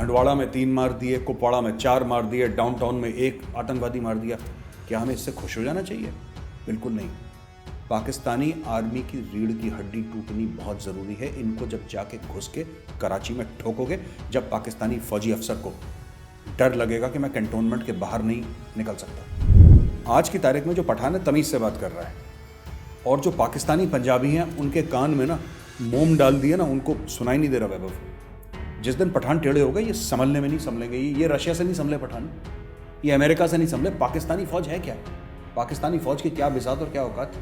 हंडवाड़ा में 3 मार दिए, कुपवाड़ा में 4 मार दिए, डाउनटाउन में 1 आतंकवादी मार दिया, क्या हमें इससे खुश हो जाना चाहिए? बिल्कुल नहीं। पाकिस्तानी आर्मी की रीढ़ की हड्डी टूटनी बहुत ज़रूरी है। इनको जब जाके घुस के कराची में ठोकोगे, जब पाकिस्तानी फौजी अफसर को डर लगेगा कि मैं कैंटोनमेंट के बाहर नहीं निकल सकता। आज की तारीख में जो पठान है तमीज़ से बात कर रहा है, और जो पाकिस्तानी पंजाबी हैं उनके कान में ना मोम डाल दिया ना, उनको सुनाई नहीं दे रहा वैभव। जिस दिन पठान टेढ़े हो गए, ये संभलने में नहीं संभलेंगे। ये रशिया से नहीं संभले पठान, ये अमेरिका से नहीं संभले। पाकिस्तानी फौज है क्या? पाकिस्तानी फौज की क्या बिसात और क्या औकात?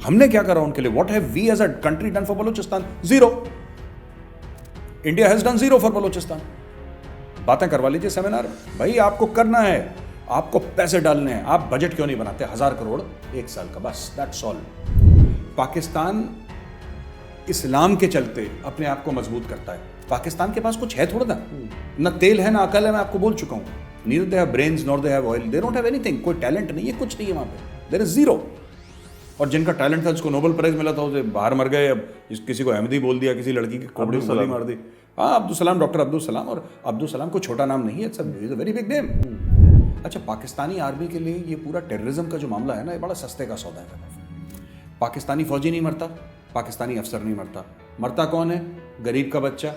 हमने क्या करा उनके लिए? What have we as a country done for Balochistan? Zero. India has done zero for Balochistan. बातें करवा लीजिए सेमिनार में। भाई आपको करना है, आपको पैसे डालने हैं, आप बजट क्यों नहीं बनाते 1000 करोड़ 1 साल का? बस दैट्स ऑल। पाकिस्तान इस्लाम के चलते अपने आप को मजबूत करता है। पाकिस्तान के पास कुछ है थोड़ा ना तेल है ना अकल है, मैं आपको बोल चुका हूं। Neither they have brains nor they have oil, they don't have anything. कोई टैलेंट नहीं है, कुछ नहीं है वहां पे, देयर इज जीरो। और जिनका टैलेंट था, उसको नोबेल प्राइज मिला था, उसे बाहर मर गए। अब किसी को अहमदी बोल दिया, किसी लड़की की खोपड़ी में गोली मार दी। हाँ, अब्दुल सलाम, डॉक्टर अब्दुल सलाम। और अब्दुल सलाम को छोटा नाम नहीं है, it's a very big name. अच्छा, पाकिस्तानी आर्मी के लिए ये पूरा टेररिज्म का जो मामला है ना, ये बड़ा सस्ते का सौदा है। पाकिस्तानी फौजी नहीं मरता, पाकिस्तानी अफसर नहीं मरता। मरता कौन है? गरीब का बच्चा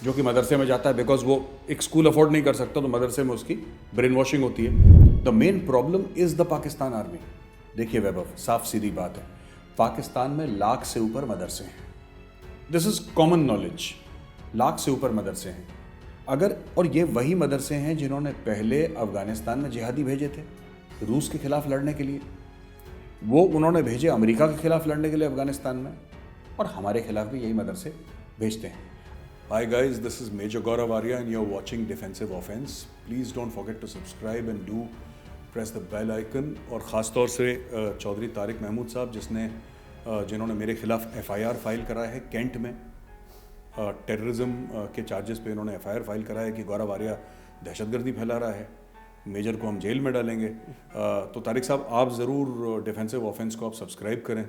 जो कि मदरसे में जाता है, बिकॉज वो एक स्कूल अफोर्ड नहीं कर सकता, तो मदरसे में उसकी ब्रेन वॉशिंग होती है। The main problem is the Pakistan army. देखिए वैभव, साफ सीधी बात है, पाकिस्तान में 1 लाख से ऊपर मदरसे हैं। This is common knowledge. 1 lakh से ऊपर मदरसे हैं। अगर, और ये वही मदरसे हैं जिन्होंने पहले अफगानिस्तान में जिहादी भेजे थे रूस के खिलाफ लड़ने के लिए, वो उन्होंने भेजे अमेरिका के खिलाफ लड़ने के लिए अफगानिस्तान में, और हमारे खिलाफ भी यही मदरसे भेजते हैं। Hi guys, this is Major Gaurav Arya and you're watching Defensive Offense. Please don't forget to subscribe and do press the bell icon. और ख़ास तौर से चौधरी तारिक महमूद साहब जिन्होंने मेरे खिलाफ FIR फाइल करा है कैंट में, टेररिज्म के चार्जेस पे इन्होंने FIR फाइल करा है कि गौरव आर्या दहशतगर्दी फैला रहा है, मेजर को हम जेल में डालेंगे। तो तारिक साहब, आप ज़रूर डिफेंसिव ऑफेंस को आप सब्सक्राइब करें,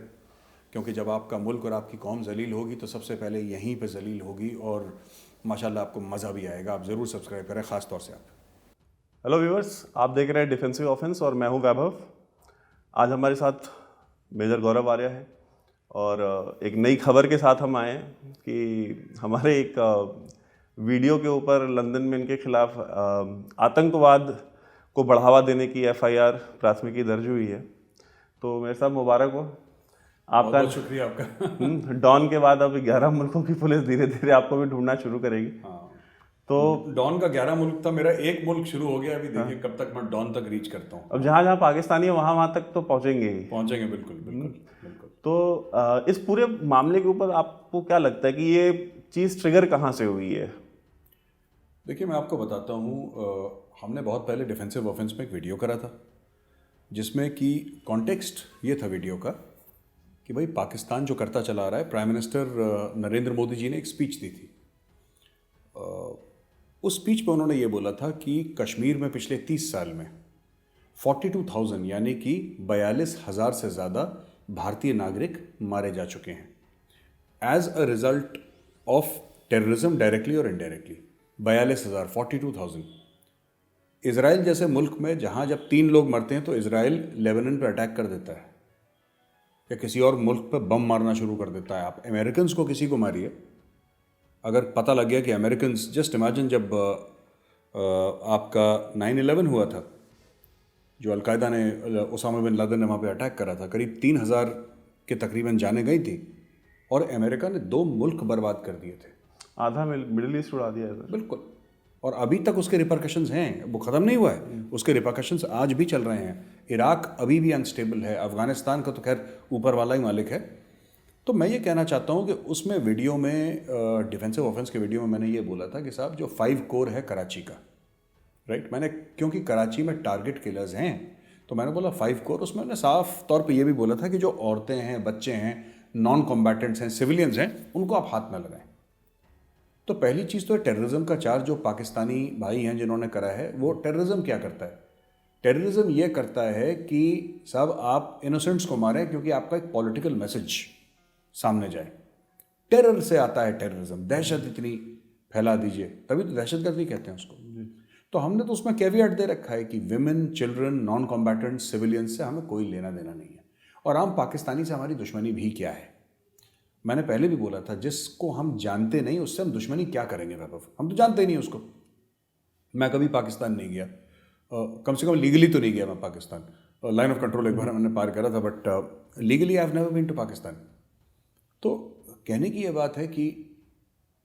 क्योंकि जब आपका मुल्क और आपकी कौम जलील होगी तो सबसे पहले यहीं पे जलील होगी, और माशाल्लाह आपको मज़ा भी आएगा। आप ज़रूर सब्सक्राइब करें, ख़ास तौर से आप। हेलो व्यूअर्स, आप देख रहे हैं डिफेंसिव ऑफेंस और मैं हूं वैभव। आज हमारे साथ मेजर गौरव आर्या है, और एक नई खबर के साथ हम आए हैं कि हमारे एक वीडियो के ऊपर लंदन में इनके खिलाफ आतंकवाद को बढ़ावा देने की FIR प्राथमिकी दर्ज हुई है। तो मेरे साथ मुबारक हो आपका। बहुत शुक्रिया आपका। डॉन के बाद अब 11 मुल्कों की पुलिस धीरे धीरे आपको भी ढूंढना शुरू करेगी। हाँ, तो डॉन का 11 मुल्क था, मेरा 1 मुल्क शुरू हो गया। अभी देखिए कब तक मैं डॉन तक रीच करता हूँ। अब जहाँ जहाँ पाकिस्तानी है वहाँ तक तो पहुँचेंगे ही। पहुँचेंगे, बिल्कुल बिल्कुल बिल्कुल। तो इस पूरे मामले के ऊपर आपको क्या लगता है कि ये चीज़ ट्रिगर कहाँ से हुई है? देखिए, मैं आपको बताता हूँ। हमने बहुत पहले डिफेंसिव ऑफेंस में एक वीडियो करा था, जिसमें कि कॉन्टेक्स्ट ये था वीडियो का कि भाई पाकिस्तान जो करता चला रहा है, प्राइम मिनिस्टर नरेंद्र मोदी जी ने एक स्पीच दी थी। उस स्पीच पे उन्होंने ये बोला था कि कश्मीर में पिछले 30 साल में 42,000 यानी कि 42,000 से ज़्यादा भारतीय नागरिक मारे जा चुके हैं as a result of terrorism, directly और इनडायरेक्टली। 42,000, 42,000। इजराइल जैसे मुल्क में जहाँ जब 3 लोग मरते हैं तो इजराइल लेबनान पर अटैक कर देता है या किसी और मुल्क पर बम मारना शुरू कर देता है। आप अमेरिकन्स को किसी को मारिए, अगर पता लग गया कि अमेरिकन्स, जस्ट इमेजिन जब आपका 9/11 हुआ था, जो अलकायदा ने, उसामा बिन लादेन ने वहाँ पे अटैक करा था, करीब 3,000 के तकरीबन जाने गई थी, और अमेरिका ने 2 मुल्क बर्बाद कर दिए थे। आधा मिडिल ईस्ट उड़ा दिया है। बिल्कुल। और अभी तक उसके रिपरकशंस हैं, वो ख़त्म नहीं हुआ है, उसके रिपरकशंस आज भी चल रहे हैं। इराक अभी भी अनस्टेबल है, अफगानिस्तान का तो खैर ऊपर वाला ही मालिक है। तो मैं ये कहना चाहता हूँ कि उसमें वीडियो में, डिफेंसिव ऑफेंस के वीडियो में मैंने ये बोला था कि साहब जो 5 कोर है कराची का, राइट, मैंने, क्योंकि कराची में टारगेट किलर्स हैं, तो मैंने बोला 5 कोर। उसमें मैंने साफ तौर पर यह भी बोला था कि जो औरतें हैं, बच्चे हैं, नॉन कॉम्बैटेंट्स हैं, सिविलियंस हैं, उनको आप हाथ न लगाएं। तो पहली चीज़ तो टेररिज्म का चार्ज जो पाकिस्तानी भाई हैं जिन्होंने करा है, वो टेररिज्म क्या करता है? टेररिज्म ये करता है कि साहब आप इनोसेंट्स को मारें क्योंकि आपका एक पॉलिटिकल मैसेज सामने जाए। टेरर से आता है टेररिज्म, दहशत इतनी फैला दीजिए, तभी तो दहशतगर्दी कहते हैं उसको। तो हमने तो उसमें कैवियट दे रखा है कि women, children, non combatant, civilians से हमें कोई लेना देना नहीं है, और आम पाकिस्तानी से हमारी दुश्मनी भी क्या है। मैंने पहले भी बोला था, जिसको हम जानते नहीं उससे हम दुश्मनी क्या करेंगे वैभव, हम तो जानते ही नहीं उसको। मैं कभी पाकिस्तान नहीं गया, कम से कम लीगली तो नहीं गया मैं पाकिस्तान। लाइन ऑफ कंट्रोल एक बार मैंने पार करा था, but legally I have never been to Pakistan. तो कहने की ये बात है कि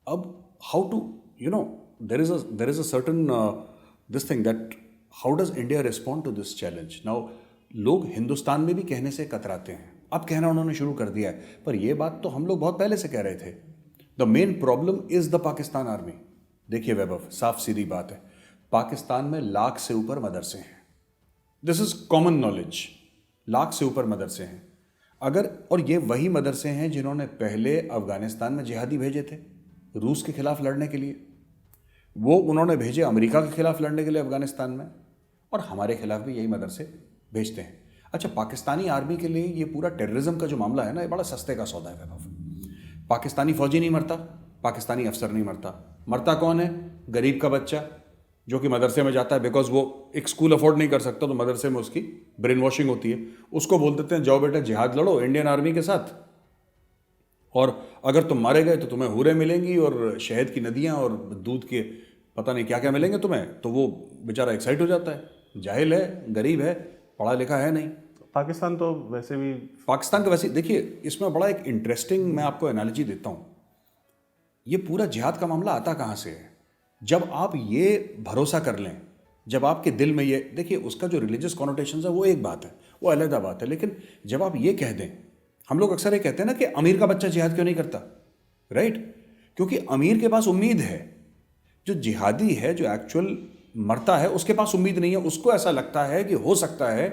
अब how to there is a certain this thing that how does India respond to this challenge. Now लोग हिंदुस्तान में भी कहने से कतराते हैं, अब कहना उन्होंने शुरू कर दिया है, पर यह बात तो हम लोग बहुत पहले से कह रहे थे। The main problem is the Pakistan army. देखिए वैभव, साफ सीधी बात है, पाकिस्तान में 1 लाख से ऊपर मदरसे हैं, this is common knowledge, 1 lakh से ऊपर मदरसे हैं। अगर, और ये वही मदरसे हैं जिन्होंने पहले अफगानिस्तान में जिहादी भेजे थे रूस के खिलाफ लड़ने के लिए, वो उन्होंने भेजे अमेरिका के खिलाफ लड़ने के लिए अफगानिस्तान में, और हमारे खिलाफ भी यही मदरसे भेजते हैं। अच्छा, पाकिस्तानी आर्मी के लिए ये पूरा टेररिज्म का जो मामला है ना, ये बड़ा सस्ते का सौदा है वैभव। पाकिस्तानी फौजी नहीं मरता, पाकिस्तानी अफसर नहीं मरता, मरता कौन है? गरीब का बच्चा जो कि मदरसे में जाता है, बिकॉज वो एक स्कूल अफोर्ड नहीं कर सकता, तो मदरसे में उसकी ब्रेन वॉशिंग होती है, उसको बोल देते हैं जाओ बेटा जिहाद लड़ो इंडियन आर्मी के साथ, और अगर तुम मारे गए तो तुम्हें हूरें मिलेंगी और शहद की नदियां और दूध के पता नहीं क्या क्या मिलेंगे तुम्हें। तो वो बेचारा एक्साइट हो जाता है, जाहिल है, गरीब है, पढ़ा लिखा है नहीं। पाकिस्तान तो वैसे भी, पाकिस्तान का वैसे देखिए, इसमें बड़ा एक इंटरेस्टिंग मैं आपको एनालॉजी देता हूँ। ये पूरा जिहाद का मामला आता कहाँ से है? जब आप ये भरोसा कर लें, जब आपके दिल में ये, देखिए उसका जो रिलीजियस कॉनोटेशन है वो एक बात है, वो अलग बात है, लेकिन जब आप ये कह दें, हम लोग अक्सर ये कहते हैं ना कि अमीर का बच्चा जिहाद क्यों नहीं करता, राइट? क्योंकि अमीर के पास उम्मीद है, जो जिहादी है, जो एक्चुअल मरता है, उसके पास उम्मीद नहीं है। उसको ऐसा लगता है कि हो सकता है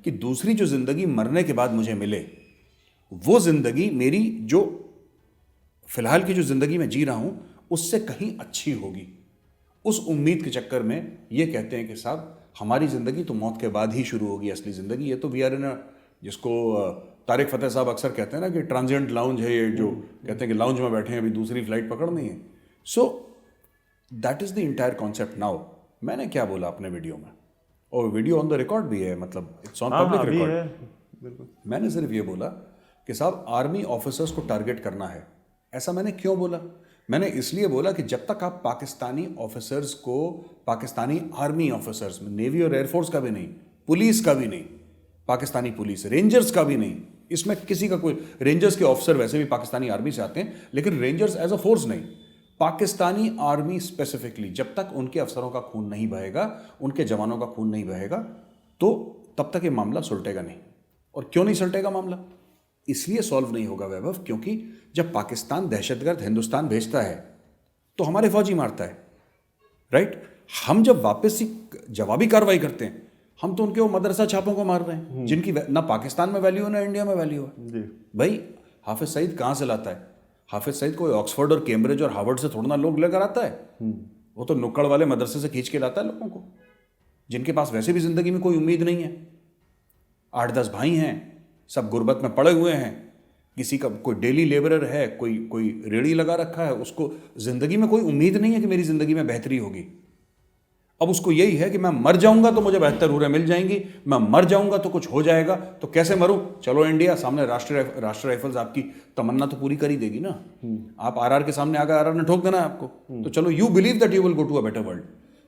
कि दूसरी जो जिंदगी मरने के बाद मुझे मिले, वो जिंदगी मेरी जो फिलहाल की जो जिंदगी में जी रहा हूं उससे कहीं अच्छी होगी। उस उम्मीद के चक्कर में ये कहते हैं कि साहब हमारी ज़िंदगी तो मौत के बाद ही शुरू होगी, असली ज़िंदगी। ये तो वी आर इन, जिसको तारिक फतेह साहब अक्सर कहते हैं ना कि ट्रांजिएंट लाउंज है ये, जो कहते हैं कि लाउंज में बैठे हैं, अभी दूसरी फ्लाइट पकड़नी है। So that is the entire concept. Now मैंने क्या बोला अपने वीडियो में, और वीडियो ऑन द रिकॉर्ड भी है, मतलब इट्स ऑन पब्लिक रिकॉर्ड। मैंने सिर्फ ये बोला कि साहब आर्मी ऑफिसर्स को टारगेट करना है। ऐसा मैंने क्यों बोला? मैंने इसलिए बोला कि जब तक आप पाकिस्तानी ऑफिसर्स को, पाकिस्तानी आर्मी ऑफिसर्स में, नेवी और एयरफोर्स का भी नहीं, पुलिस का भी नहीं, पाकिस्तानी पुलिस, रेंजर्स का भी नहीं, इसमें किसी का कोई, रेंजर्स के ऑफिसर वैसे भी पाकिस्तानी आर्मी से आते हैं, लेकिन रेंजर्स एज अ फोर्स नहीं, पाकिस्तानी आर्मी स्पेसिफिकली, जब तक उनके अफसरों का खून नहीं बहेगा, उनके जवानों का खून नहीं बहेगा, तो तब तक ये मामला सुलटेगा नहीं। और क्यों नहीं सुलटेगा मामला? इसलिए सॉल्व नहीं होगा वैभव, क्योंकि जब पाकिस्तान दहशतगर्द हिंदुस्तान भेजता है तो हमारे फौजी मारता है, राइट? हम जब वापस ही जवाबी कार्रवाई करते हैं, हम तो उनके वो मदरसा छापों को मार रहे हैं जिनकी ना पाकिस्तान में वैल्यू है ना इंडिया में वैल्यू है। भाई हाफिज सईद कहाँ से लाता है? हाफिज सईद कोई ऑक्सफोर्ड और कैम्ब्रिज और हार्वर्ड से थोड़ा ना लोग लेकर आता है, वो तो नुक्कड़ वाले मदरसे से खींच के लाता है लोगों को, जिनके पास वैसे भी जिंदगी में कोई उम्मीद नहीं है। 8-10 भाई हैं, सब गुर्बत में पड़े हुए हैं, किसी का कोई डेली लेबरर है, कोई रेड़ी लगा रखा है, उसको जिंदगी में कोई उम्मीद नहीं है कि मेरी जिंदगी में बेहतरी होगी। अब उसको यही है कि मैं मर जाऊंगा तो मुझे बेहतर हूरें मिल जाएंगी, मैं मर जाऊंगा तो कुछ हो जाएगा, तो कैसे मरूं? चलो इंडिया सामने, राष्ट्रीय राइफल्स आपकी तमन्ना तो पूरी कर ही देगी ना। आप आरआर के सामने आकर आरआर ने ठोक देना है आपको, तो चलो you believe that you will go to a better world.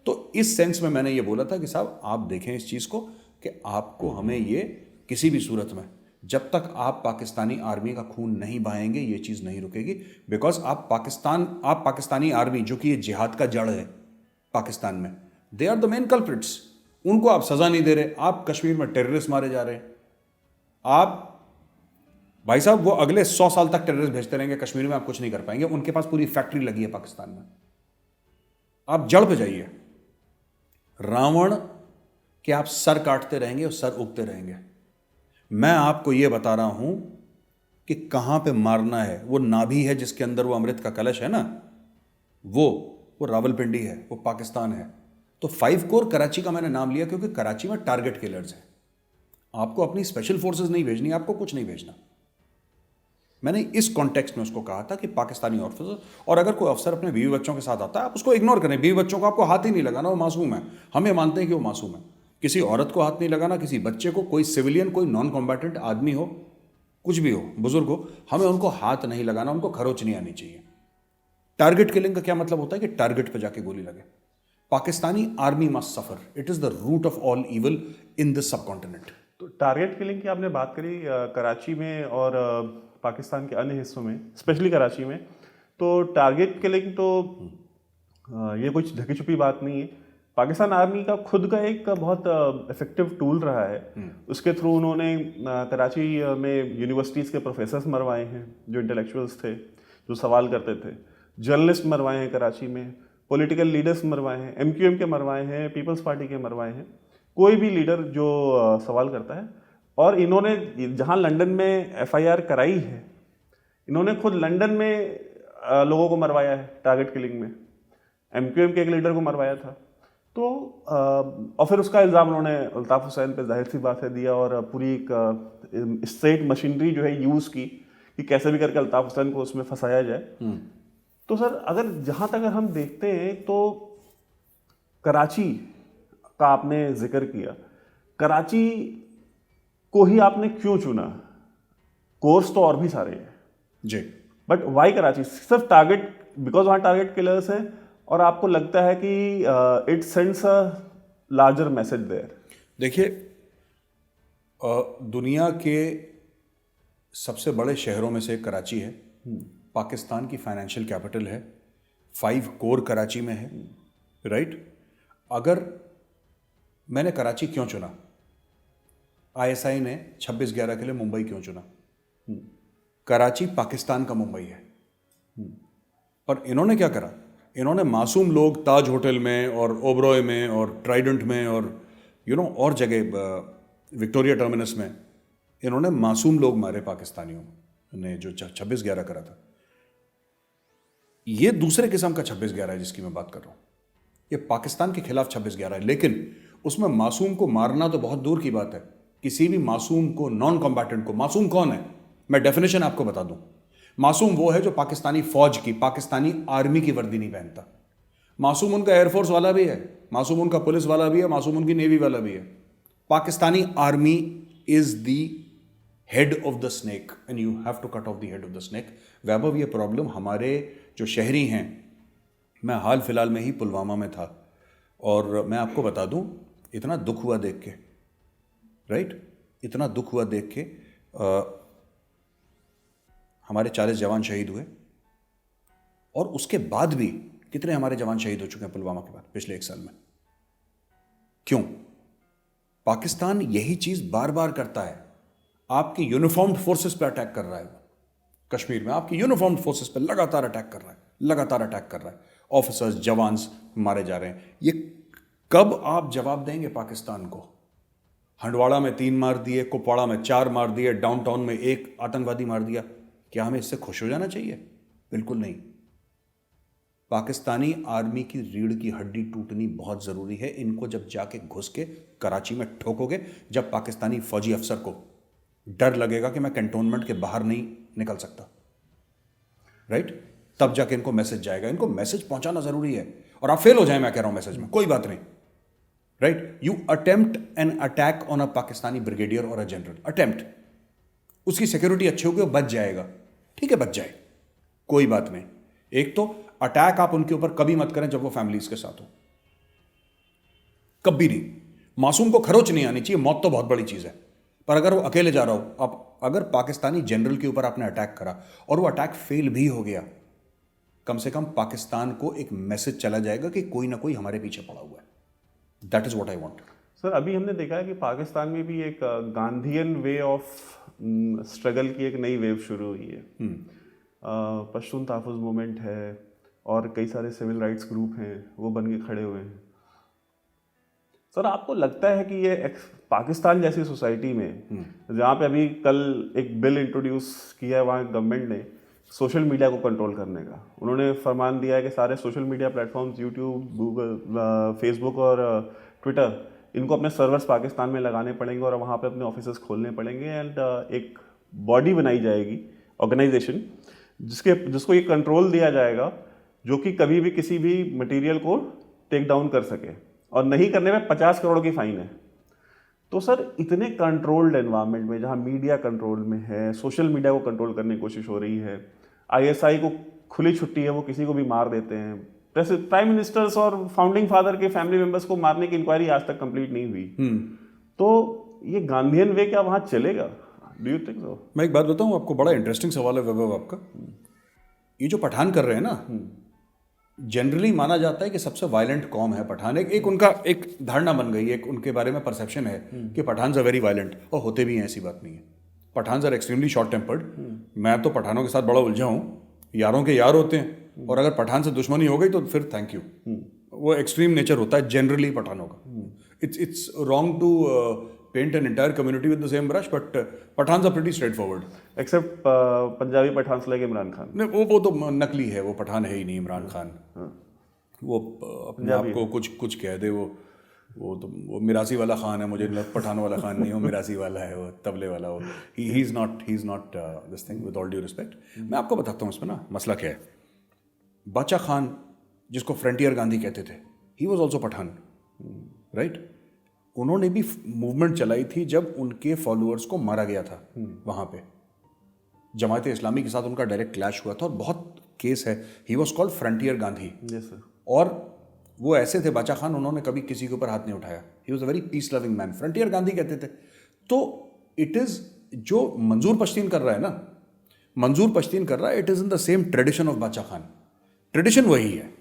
तो इस सेंस में मैंने ये बोला था कि साहब आप देखें इस चीज को, कि आपको हमें ये किसी भी सूरत में, जब तक आप पाकिस्तानी आर्मी का खून नहीं बहाएंगे, ये चीज़ नहीं रुकेगी। बिकॉज आप पाकिस्तानी आर्मी, जो कि ये जिहाद का जड़ है पाकिस्तान में, they are the main culprits. उनको आप सजा नहीं दे रहे, आप कश्मीर में टेररिस्ट मारे जा रहे हैं। आप भाई साहब वो अगले 100 साल तक टेररिस्ट भेजते रहेंगे, कश्मीर में आप कुछ नहीं कर पाएंगे। उनके पास पूरी फैक्ट्री लगी है पाकिस्तान में। आप जड़ पे जाइए, रावण के आप सर काटते रहेंगे और सर उगते रहेंगे। मैं आपको यह बता रहा हूं कि कहां पे मारना है। वो नाभि है जिसके अंदर वो अमृत का कलश है ना, वो रावलपिंडी है, वो पाकिस्तान है। तो 5 कोर कराची का मैंने नाम लिया क्योंकि कराची में टारगेट किलर्स हैं। आपको अपनी स्पेशल फोर्सेस नहीं भेजनी, आपको कुछ नहीं भेजना। मैंने इस कॉन्टेक्स्ट में उसको कहा था कि पाकिस्तानी ऑफिसर, और अगर कोई अफसर अपने बीवी बच्चों के साथ आता है आप उसको इग्नोर करें। बीवी बच्चों को आपको हाथ ही नहीं लगाना, वो मासूम है, हम ये मानते हैं कि वो मासूम है। किसी औरत को हाथ नहीं लगाना, किसी बच्चे को, कोई सिविलियन, कोई नॉन कॉम्बैटेंट आदमी हो, कुछ भी हो, बुजुर्ग हो, हमें उनको हाथ नहीं लगाना, उनको खरोच नहीं आनी चाहिए। टारगेट किलिंग का क्या मतलब होता है कि टारगेट पे जाके गोली लगे। Pakistani army must suffer, it is the root of all evil in this subcontinent. तो टारगेट किलिंग की आपने बात करी कराची में और पाकिस्तान के अन्य हिस्सों में, स्पेशली कराची में, तो टारगेट किलिंग तो ये कुछ ढकी छुपी बात नहीं है। पाकिस्तान आर्मी का खुद का एक बहुत इफेक्टिव टूल रहा है। उसके थ्रू उन्होंने कराची में यूनिवर्सिटीज़ के प्रोफेसर्स मरवाए हैं जो इंटेलेक्चुअल्स थे, जो सवाल करते थे। जर्नलिस्ट मरवाए हैं कराची में, पॉलिटिकल लीडर्स मरवाए हैं, MQM के मरवाए हैं, पीपल्स पार्टी के मरवाए हैं, कोई भी लीडर जो सवाल करता है। और इन्होंने जहाँ लंदन में FIR कराई है, इन्होंने खुद लंदन में लोगों को मरवाया है टारगेट किलिंग में। MQM के एक लीडर को मरवाया था। तो और फिर उसका इल्ज़ाम उन्होंने अल्ताफ़ हुसैन पे जाहिर सी बात है दिया, और पूरी एक स्टेट मशीनरी जो है यूज़ की कि कैसे भी करके अल्ताफ़ हुसैन को उसमें फंसाया जाए। तो सर, अगर जहाँ तक अगर हम देखते हैं तो कराची का आपने जिक्र किया, कराची को ही आपने क्यों चुना? कोर्स तो और भी सारे हैं जी, बट वाई कराची? सिर्फ टारगेट, बिकॉज वहाँ टारगेट किलर्स हैं और आपको लगता है कि it sends a larger message there? देखिए, दुनिया के सबसे बड़े शहरों में से एक कराची है। पाकिस्तान की फाइनेंशियल कैपिटल है। 5 कोर कराची में है, राइट? अगर मैंने कराची क्यों चुना, ISI ने 26/11 के लिए मुंबई क्यों चुना? कराची पाकिस्तान का मुंबई है। पर इन्होंने क्या करा? इन्होंने मासूम लोग ताज होटल में और ओबरॉय में और ट्राइडेंट में और और जगह विक्टोरिया टर्मिनस में, इन्होंने मासूम लोग मारे पाकिस्तानियों ने जो 26/11 करा था। ये दूसरे किस्म का 26/11 है जिसकी मैं बात कर रहा हूं। ये पाकिस्तान के खिलाफ 26/11 है, लेकिन उसमें मासूम को मारना तो बहुत दूर की बात है। किसी भी मासूम को, नॉन कॉम्बैटेंट को, मासूम कौन है मैं डेफिनेशन आपको बता दूं। मासूम वो है जो पाकिस्तानी फौज की, पाकिस्तानी आर्मी की वर्दी नहीं पहनता। मासूम उनका एयरफोर्स वाला भी है, मासूम उनका पुलिस वाला भी है, मासूम उनकी नेवी वाला भी है। Pakistani army is the head of the snake and you have to cut off the head of the snake. Vaibhav, ये प्रॉब्लम हमारे जो शहरी हैं, मैं हाल फिलहाल में ही पुलवामा में था और मैं आपको बता दूं, इतना दुख हुआ देख के, राइट? इतना दुख हुआ देख के। हमारे 40 जवान शहीद हुए और उसके बाद भी कितने हमारे जवान शहीद हो चुके हैं पुलवामा के बाद पिछले 1 साल में। क्यों? पाकिस्तान यही चीज बार बार करता है। आपकी यूनिफॉर्म्ड फोर्सेस पे अटैक कर रहा है। कश्मीर में आपकी यूनिफॉर्म्ड फोर्सेस पे लगातार अटैक कर रहा है, लगातार अटैक कर रहा है। ऑफिसर्स, जवान्स मारे जा रहे हैं। ये कब आप जवाब देंगे पाकिस्तान को? हंडवाड़ा में 3 मार दिए, कुपवाड़ा में 4 मार दिए, डाउनटाउन में 1 आतंकवादी मार दिया। क्या हमें इससे खुश हो जाना चाहिए? बिल्कुल नहीं। पाकिस्तानी आर्मी की रीढ़ की हड्डी टूटनी बहुत ज़रूरी है। इनको जब जाके घुस के कराची में ठोकोगे, जब पाकिस्तानी फौजी अफसर को डर लगेगा कि मैं कैंटोनमेंट के बाहर नहीं निकल सकता, राइट, तब जाके इनको मैसेज जाएगा। इनको मैसेज पहुंचाना ज़रूरी है। और आप फेल हो जाए, मैं कह रहा हूं मैसेज में, कोई बात नहीं, right? You attempt an attack on a Pakistani brigadier और अ जनरल, अटेम्प्ट, उसकी सिक्योरिटी अच्छी होगी, वो बच जाएगा, ठीक है, बच जाए, कोई बात नहीं। एक तो अटैक आप उनके ऊपर कभी मत करें जब वो फैमिलीज के साथ हो, कभी नहीं। मासूम को खरोच नहीं आनी चाहिए। मौत तो बहुत बड़ी चीज है, पर अगर वो अकेले जा रहा हो, आप अगर पाकिस्तानी जनरल के ऊपर आपने अटैक करा और वो अटैक फेल भी हो गया, कम से कम पाकिस्तान को एक मैसेज चला जाएगा कि कोई ना कोई हमारे पीछे पड़ा हुआ है। That is what I want. Sir, अभी हमने देखा है कि पाकिस्तान में भी एक गांधीयन वे ऑफ स्ट्रगल की एक नई वेव शुरू हुई है। पश्तून तहफ़्फ़ुज़ मूवमेंट है और कई सारे सिविल राइट्स ग्रुप हैं, वो बन के खड़े हुए हैं। सर, आपको लगता है कि ये पाकिस्तान जैसी सोसाइटी में, जहाँ पे अभी कल एक बिल इंट्रोड्यूस किया है वहाँ गवर्नमेंट ने सोशल मीडिया को कंट्रोल करने का, उन्होंने फरमान दिया है कि सारे social media platforms, YouTube, Google, Facebook और ट्विटर, इनको अपने सर्वर्स पाकिस्तान में लगाने पड़ेंगे और वहाँ पे अपने ऑफिसेस खोलने पड़ेंगे एंड एक बॉडी बनाई जाएगी ऑर्गेनाइजेशन जिसको ये कंट्रोल दिया जाएगा जो कि कभी भी किसी भी मटेरियल को टेक डाउन कर सके, और नहीं करने में 50 करोड़ की फाइन है। तो सर इतने कंट्रोल्ड एनवायरनमेंट में, जहाँ मीडिया कंट्रोल में है, सोशल मीडिया को कंट्रोल करने की कोशिश हो रही है, आईएसआई को खुली छुट्टी है, वो किसी को भी मार देते हैं, प्राइम मिनिस्टर्स और फाउंडिंग फादर के फैमिली मेंबर्स को मारने की इंक्वायरी आज तक कंप्लीट नहीं हुई, तो ये गांधीयन वे क्या वहाँ चलेगा? Do you think so? मैं एक बात बताऊँ आपको, बड़ा इंटरेस्टिंग सवाल है वैभव आपका। ये जो पठान कर रहे हैं ना, जनरली माना जाता है कि सबसे वायलेंट कौम है पठान। एक उनका एक धारणा बन गई है, एक उनके बारे में परसेप्शन है कि पठान आर वेरी वायलेंट, और होते भी हैं, ऐसी बात नहीं है। Pathan are extremely short tempered. मैं तो पठानों के साथ बड़ा उलझा हूँ, यारों के यार होते हैं, और अगर पठान से दुश्मनी हो गई तो फिर थैंक यू। वो एक्सट्रीम नेचर होता है जनरली पठानों का। It's wrong to paint an entire community with the same brush, but Pathans are pretty straightforward. Except Punjabi Pathan से लेके इमरान खान। नहीं, वो तो नकली है, वो पठान है ही नहीं इमरान खान। वो अपने आप को कुछ कह दे, वो मिरासी वाला खान है, मुझे पठान वाला खान नहीं, वो मिरासी वाला है, वो तबले वाला। वो he is not this thing, with all due respect. मैं आपको बताता हूँ इसमें ना मसला क्या है। बाचा खान, जिसको फ्रंटियर गांधी कहते थे, he was also Pathan, right? उन्होंने भी मूवमेंट चलाई थी जब उनके फॉलोअर्स को मारा गया था वहाँ पे। जमात इस्लामी के साथ उनका डायरेक्ट क्लैश हुआ था, और बहुत केस है। He was called frontier Gandhi. yes, sir. और वो ऐसे थे बाचा खान, उन्होंने कभी किसी के ऊपर हाथ नहीं उठाया। He was a very peace loving man, frontier Gandhi कहते थे। तो इट इज़ जो मंजूर पश्तीन कर रहा है ना, मंजूर पश्तीन कर रहा है, it is in the same tradition of बाचा खान। ट्रेडिशन वही है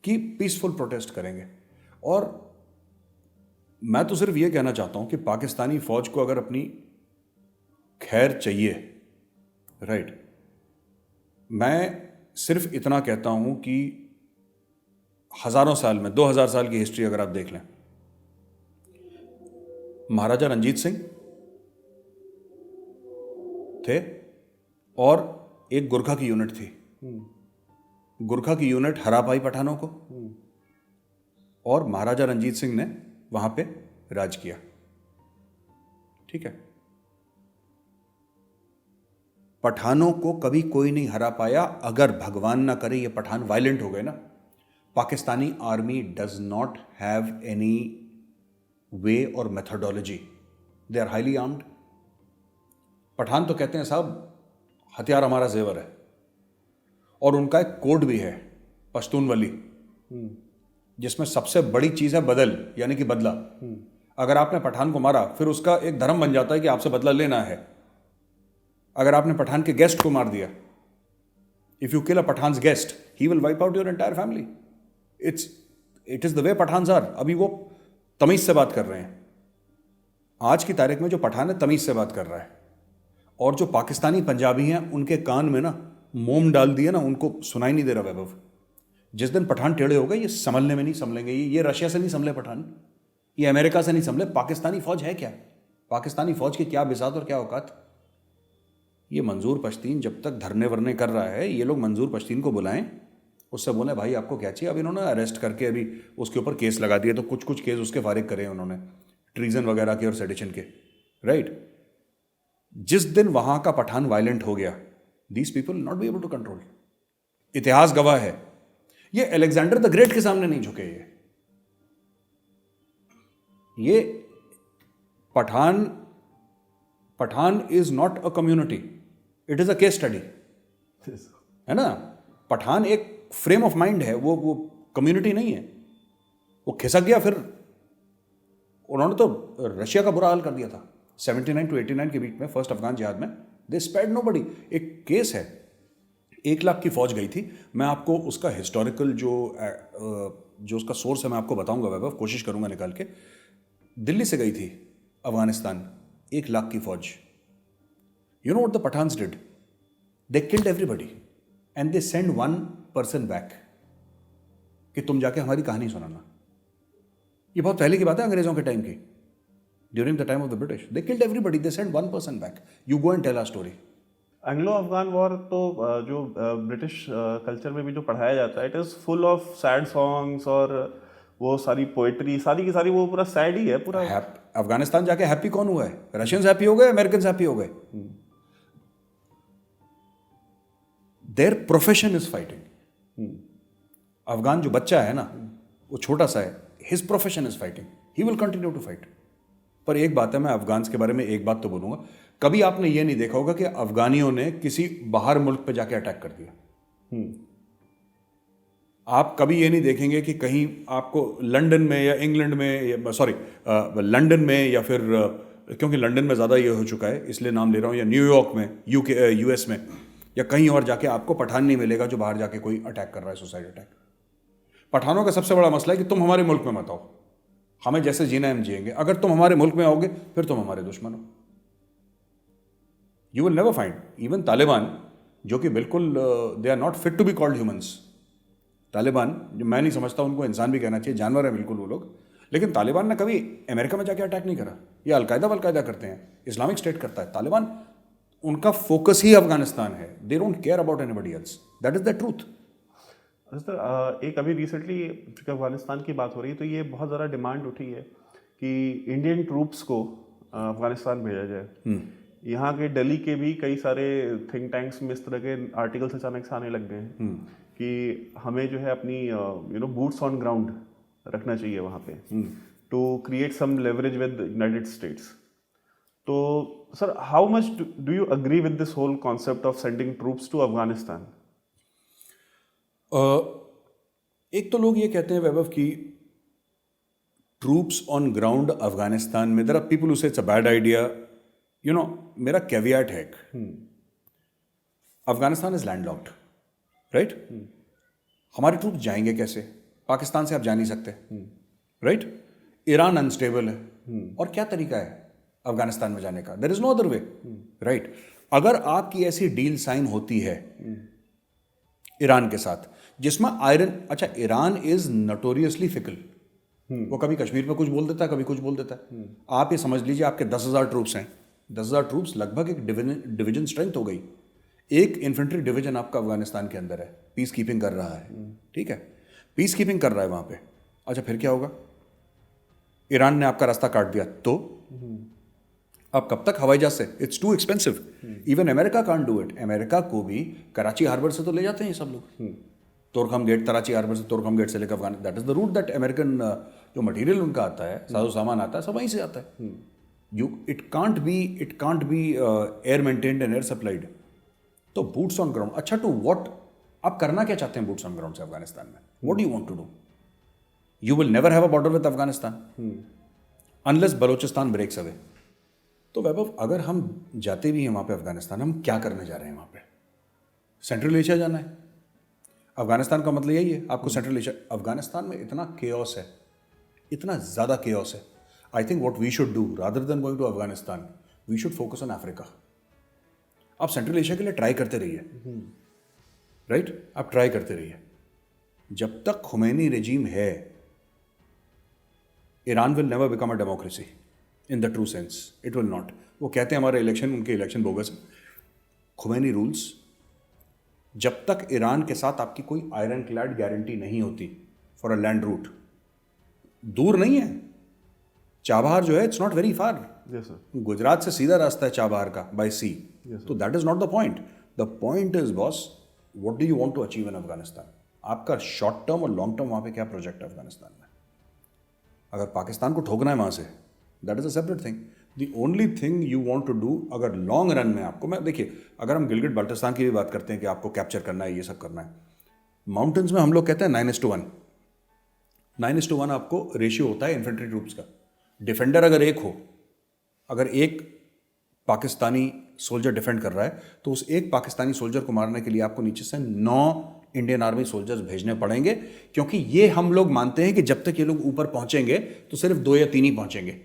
कि पीसफुल प्रोटेस्ट करेंगे। और मैं तो सिर्फ ये कहना चाहता हूं कि पाकिस्तानी फौज को अगर अपनी खैर चाहिए, राइट, मैं सिर्फ इतना कहता हूं कि हजारों साल में, 2000 साल की हिस्ट्री अगर आप देख लें, महाराजा रंजीत सिंह थे और एक गुरखा की यूनिट थी। गुरखा की यूनिट हरा पाई पठानों को, और महाराजा रंजीत सिंह ने वहां पे राज किया। ठीक है, पठानों को कभी कोई नहीं हरा पाया। अगर भगवान ना करे ये पठान वायलेंट हो गए ना, Pakistani army does not have any way और methodology, they are highly armed. Pathan तो कहते हैं साहब हथियार हमारा जेवर है, और उनका एक कोड भी है पश्तून वली, जिसमें सबसे बड़ी चीज है बदल, यानी कि बदला। अगर आपने पठान को मारा, फिर उसका एक धर्म बन जाता है कि आपसे बदला लेना है। अगर आपने पठान के गेस्ट को मार दिया, if you kill a Pathans guest, he will wipe out your entire family. It is the way Pathans are. अभी वो तमीज से बात कर रहे हैं। आज की तारीख में जो पठान है तमीज से बात कर रहा है, और जो पाकिस्तानी पंजाबी हैं उनके कान में ना मोम डाल दिया ना, उनको सुनाई नहीं दे रहा वैभव। जिस दिन पठान टेढ़े हो गए, ये संभलने में नहीं संभलेंगे। ये रशिया से नहीं संभले पठान, ये अमेरिका से नहीं संभले। पाकिस्तानी फौज है क्या? पाकिस्तानी फौज की क्या बिसात और क्या औकात? ये मंजूर पश्तीन जब तक धरने वरने कर रहा है, ये लोग मंजूर पश्तीन को बुलाएं, उससे बोले भाई आपको क्या चाहिए। अब इन्होंने अरेस्ट करके अभी उसके ऊपर केस लगा दिए, तो कुछ केस उसके फारिग करे उन्होंने, ट्रीजन वगैरह के और सेडिशन के, राइट। जिस दिन वहां का पठान वायलेंट हो गया, these people not be able to control. इतिहास गवाह है, ये अलेक्जेंडर द ग्रेट के सामने नहीं झुके। ये Pathan is not a community, it is a case study, है ना। पठान एक फ्रेम ऑफ माइंड है, वो कम्युनिटी नहीं है। वो खिसक गया, फिर उन्होंने तो रशिया का बुरा हाल कर दिया था 79 to 89 के बीच में, फर्स्ट अफगान जिहाद में। दे स्पेयर्ड नोबडी। एक केस है, 1 लाख की फौज गई थी। मैं आपको उसका हिस्टोरिकल जो उसका सोर्स है मैं आपको बताऊंगा वैभव, कोशिश करूंगा निकाल के। दिल्ली से गई थी अफगानिस्तान 1 लाख की फौज। You know what the Pathans did? They killed everybody and they send 1 person back कि तुम जाके हमारी कहानी सुनाना। ये बहुत पहले की बात है, अंग्रेजों के टाइम की, during the time of the British. They killed everybody, they send 1 person back, you go and tell our story. Anglo Afghan war तो जो ब्रिटिश कल्चर में भी जो पढ़ाया जाता है, it is full of sad songs और वो सारी पोइट्री, सारी की सारी वो पूरा सैड ही है पूरा। अफगानिस्तान जाके हैप्पी कौन हुआ है? रशियंस हैप्पी हो गए, अमेरिकन हैप्पी हो गए। Their profession is fighting. Afghan जो बच्चा है ना, वो छोटा सा है, his profession is fighting, he will continue to fight. पर एक बात है, मैं अफगान के बारे में एक बात तो बोलूंगा, कभी आपने ये नहीं देखा होगा कि अफगानियों ने किसी बाहर मुल्क पे जाके अटैक कर दिया। आप कभी ये नहीं देखेंगे कि कहीं आपको लंदन में या इंग्लैंड में, सॉरी लंदन में, या फिर क्योंकि लंदन में ज़्यादा ये हो चुका है इसलिए नाम ले रहा हूँ, या न्यूयॉर्क में, यूएस में, या कहीं और जाके आपको पठान नहीं मिलेगा जो बाहर जाके कोई अटैक कर रहा है, सुसाइड अटैक। पठानों का सबसे बड़ा मसला है कि तुम हमारे मुल्क में मत आओ, हमें जैसे जीना है हम जिएंगे, अगर तुम हमारे मुल्क में आओगे फिर तुम हमारे दुश्मन हो। You will never find even Taliban, जो कि बिल्कुल they are not fit to be called humans. Taliban, जो मैं नहीं समझता उनको इंसान भी कहना चाहिए, जानवर है बिल्कुल वो लोग, लेकिन तालिबान ने कभी अमेरिका में जाके अटैक नहीं करा। ये अलकायदा करते हैं, इस्लामिक स्टेट करता है तालिबान, उनका फोकस ही अफगानिस्तान है। They don't care about anybody else, that is the truth. Sir एक अभी रिसेंटली अफगानिस्तान की बात हो रही है, तो ये बहुत ज़्यादा डिमांड उठी है कि इंडियन ट्रूप्स को अफगानिस्तान भेजा जाए। यहाँ के दिल्ली के भी कई सारे थिंक टैंक्स में इस तरह के आर्टिकल्स अचानक से आने लग गए हैं कि हमें जो है अपनी बूट्स ऑन ग्राउंड रखना चाहिए वहाँ पे, to create some leverage with United States. तो sir how much do you agree with this whole concept of sending troops to Afghanistan? एक तो लोग ये कहते हैं वैभव की ट्रूप्स ऑन ग्राउंड अफगानिस्तान में, देयर आर पीपल हु से इट्स अ बैड आइडिया। मेरा कैवियाट है, अफगानिस्तान इज लैंडलॉक्ड, राइट? हमारे ट्रूप्स जाएंगे कैसे? पाकिस्तान से आप जा नहीं सकते, राइट? ईरान अनस्टेबल है, और क्या तरीका है अफगानिस्तान में जाने का? There is no other way, right? अगर आपकी ऐसी डील साइन होती है ईरान के साथ जिसमें आयरन, अच्छा ईरान इज नोटोरियसली फिकल, वो कभी कश्मीर में कुछ बोल देता है, कभी कुछ बोल देता है। आप ये समझ लीजिए आपके 10,000 ट्रूप्स हैं, 10,000 ट्रूप्स लगभग एक डिवीजन स्ट्रेंथ हो गई। एक इन्फेंट्री डिवीजन आपका अफगानिस्तान के अंदर है, पीस कीपिंग कर रहा है, ठीक है, पीस कीपिंग कर रहा है वहां पे। अच्छा फिर क्या होगा? ईरान ने आपका रास्ता काट दिया तो अब कब तक हवाई जहाज से? It's too expensive, even America can't do it. America को भी कराची हार्बर से तो ले जाते हैं ये सब लोग, तोरखम गेट, कराची हार्बर से तोरखम गेट से लेकर Afghanistan, that is the route that American जो मटेरियल उनका आता है, साजो सामान आता है, सब वहीं से आता है। It can't be air maintained and air supplied. तो बूट्स ऑन ग्राउंड, अच्छा टू व्हाट? आप करना क्या चाहते हैं बूट्स ऑन ग्राउंड से अफगानिस्तान में? What do you want to do? You will never have a border with Afghanistan unless Balochistan breaks away. तो वैभव अगर हम जाते भी हैं वहां पे अफगानिस्तान, हम क्या करने जा रहे हैं वहां पे? सेंट्रल एशिया जाना है। अफगानिस्तान का मतलब यही है आपको, सेंट्रल एशिया। अफगानिस्तान में इतना केओस है, इतना ज़्यादा केओस है। I think what we should do rather than going to Afghanistan, we should focus on Africa. आप सेंट्रल एशिया के लिए ट्राई करते रहिए, राइट? आप ट्राई करते रहिए। जब तक खुमैनी रेजीम है, Iran will never become a democracy in the true sense, it will not. वो कहते हैं हमारे इलेक्शन, उनके इलेक्शन बोगस है। खुमैनी रूल्स, जब तक ईरान के साथ आपकी कोई आयरन क्लैड गारंटी नहीं होती फॉर अ लैंड रूट, दूर नहीं है चाबहार जो है, it's not very far. Gujarat से सीधा रास्ता है चाबहार का बाय सी। तो that is not the point. The point is boss, what do you want to achieve in Afghanistan? आपका शॉर्ट टर्म और लॉन्ग टर्म वहां पे क्या प्रोजेक्ट है अफगानिस्तान में? अगर पाकिस्तान को ठोकना है वहां से, that is a separate thing. The only thing you want to do, अगर लॉन्ग रन में आपको, मैं देखिए, अगर हम गिलगिट बाल्टिस्तान की भी बात करते हैं कि आपको कैप्चर करना है, ये सब करना है, माउंटेन्स में हम लोग कहते हैं 9:1। 9:1 आपको रेशियो होता है इन्फेंट्री ट्रूप्स का। डिफेंडर अगर एक हो, अगर एक पाकिस्तानी सोल्जर डिफेंड कर रहा है, तो उस एक पाकिस्तानी सोल्जर को मारने के लिए आपको नीचे से 9 इंडियन आर्मी सोल्जर्स भेजने पड़ेंगे, क्योंकि ये हम लोग मानते हैं कि जब तक ये लोग ऊपर पहुंचेंगे तो सिर्फ 2 या 3 ही पहुंचेंगे।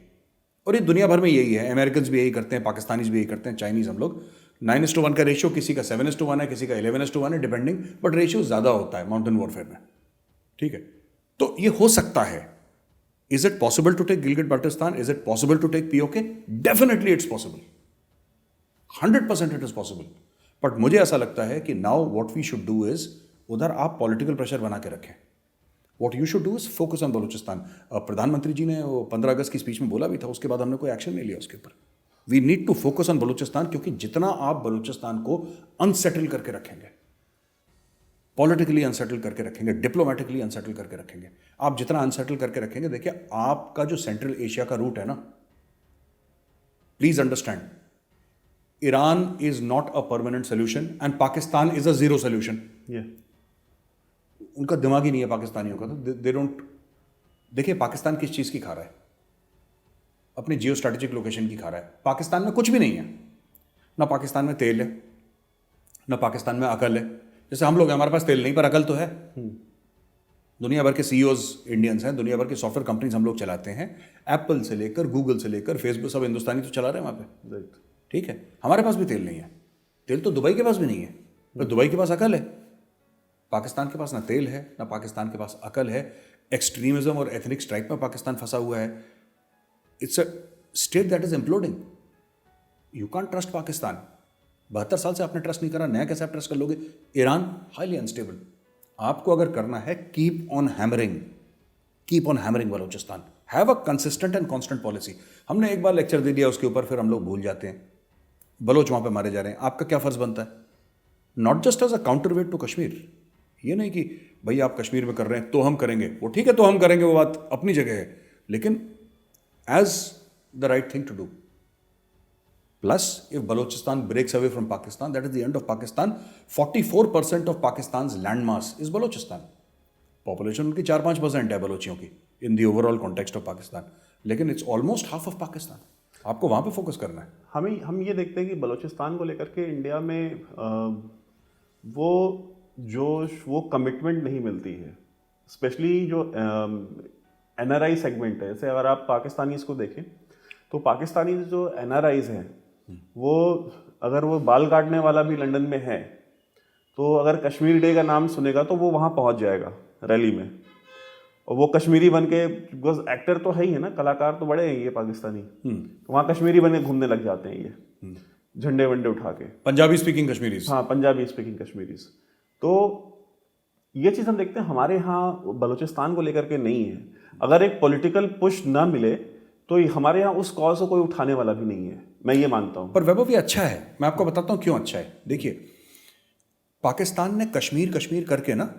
और ये दुनिया भर में यही है, अमेरिकन भी यही करते हैं, पाकिस्तानीज भी यही करते हैं, चाइनीज, हम लोग। 9:1 का रेशियो, किसी का 7:1 है, किसी का 11:1 है, डिपेंडिंग, बट रेशियो ज़्यादा होता है माउंटेन वॉरफेयर में, ठीक है? तो ये हो सकता है। Is it possible to take Gilgit Baltistan? Is it possible to take POK? Definitely it's possible, 100% it is possible. But मुझे ऐसा लगता है कि now what we should do is, उधर आप पॉलिटिकल प्रेशर बना के रखें। What you should do is focus on Balochistan. प्रधानमंत्री जी ने वो 15 अगस्त की स्पीच में बोला भी था, उसके बाद हमने कोई एक्शन नहीं लिया उसके ऊपर। We need to focus on Balochistan, क्योंकि जितना आप बलूचिस्तान को अनसेटल करके रखेंगे, पॉलिटिकली अनसेटल करके रखेंगे, डिप्लोमेटिकली अनसेटल करके रखेंगे। आप जितना अनसेटल करके रखेंगे, देखिए आपका जो सेंट्रल एशिया का रूट है ना, please understand, Iran is not a permanent solution and Pakistan is a zero solution. उनका दिमाग ही नहीं है पाकिस्तानियों का, तो दे डोंट। देखिए पाकिस्तान किस चीज की खा रहा है, अपनी जियो स्ट्रेटेजिक लोकेशन की खा रहा है। पाकिस्तान में कुछ भी नहीं है, ना पाकिस्तान में तेल है, ना पाकिस्तान में अकल है। जैसे हम लोग हैं, हमारे पास तेल नहीं पर अकल तो है। दुनिया भर के सीईओज इंडियंस हैं, दुनिया भर के सॉफ्टवेयर कंपनीज हम लोग चलाते हैं, एप्पल से लेकर गूगल से लेकर फेसबुक, सब हिंदुस्तानी तो चला रहे हैं वहाँ पे, ठीक है। हमारे पास भी तेल नहीं है, तेल तो दुबई के पास भी नहीं है, पर दुबई के पास अकल है। पाकिस्तान के पास ना तेल है, ना पाकिस्तान के पास अकल है। एक्सट्रीमिज्म और एथनिक स्ट्राइक में पाकिस्तान फंसा हुआ है। It's a state that is imploding. You can't trust Pakistan. 72 साल से आपने ट्रस्ट नहीं करा, नया कैसे आप ट्रस्ट कर लोगे? Iran highly unstable. आपको अगर करना है, keep on hammering Balochistan, have a consistent and constant policy. हमने एक बार लेक्चर दे दिया उसके ऊपर, फिर हम लोग भूल जाते हैं। बलोच वहां पे मारे जा रहे हैं, आपका क्या फर्ज बनता है? Not just as a counterweight to Kashmir. ये नहीं कि भाई आप कश्मीर में कर रहे हैं तो हम करेंगे, वो ठीक है तो हम करेंगे, वो बात अपनी जगह है, लेकिन as the right thing to do. Plus, if Balochistan breaks away from Pakistan, that is the end of Pakistan. 44% of Pakistan's landmass is Balochistan. Population उनकी 4-5% है बलोचियों की in the overall context of Pakistan. लेकिन it's almost half of Pakistan. आपको वहाँ पे focus करना है। हम ये देखते हैं कि बलूचिस्तान को लेकर के इंडिया में वो जोश, वो कमिटमेंट नहीं मिलती है। स्पेशली जो NRI सेगमेंट है, जैसे अगर आप पाकिस्तानीज़ को देखें तो पाकिस्तानी जो NRIs हैं, वो अगर वो बाल काटने वाला भी लंदन में है तो अगर कश्मीर डे का नाम सुनेगा तो वो वहाँ पहुँच जाएगा रैली में, और वो कश्मीरी बन के, बिकॉज एक्टर तो है ही है ना, कलाकार तो बड़े हैं ये पाकिस्तानी, तो वहाँ कश्मीरी बन के घूमने लग जाते हैं ये झंडे वंडे उठा के। Punjabi speaking Kashmiris. हाँ, पंजाबी स्पीकिंग कश्मीरीज। तो ये चीज़ हम देखते हैं हमारे यहाँ बलूचिस्तान को लेकर के नहीं है। अगर एक पॉलिटिकल पुश ना मिले तो हमारे यहाँ उस कॉज को कोई उठाने वाला भी नहीं है, मैं ये मानता हूँ। पर वैभव ये अच्छा है, मैं आपको बताता हूँ क्यों अच्छा है। देखिए पाकिस्तान ने कश्मीर करके ना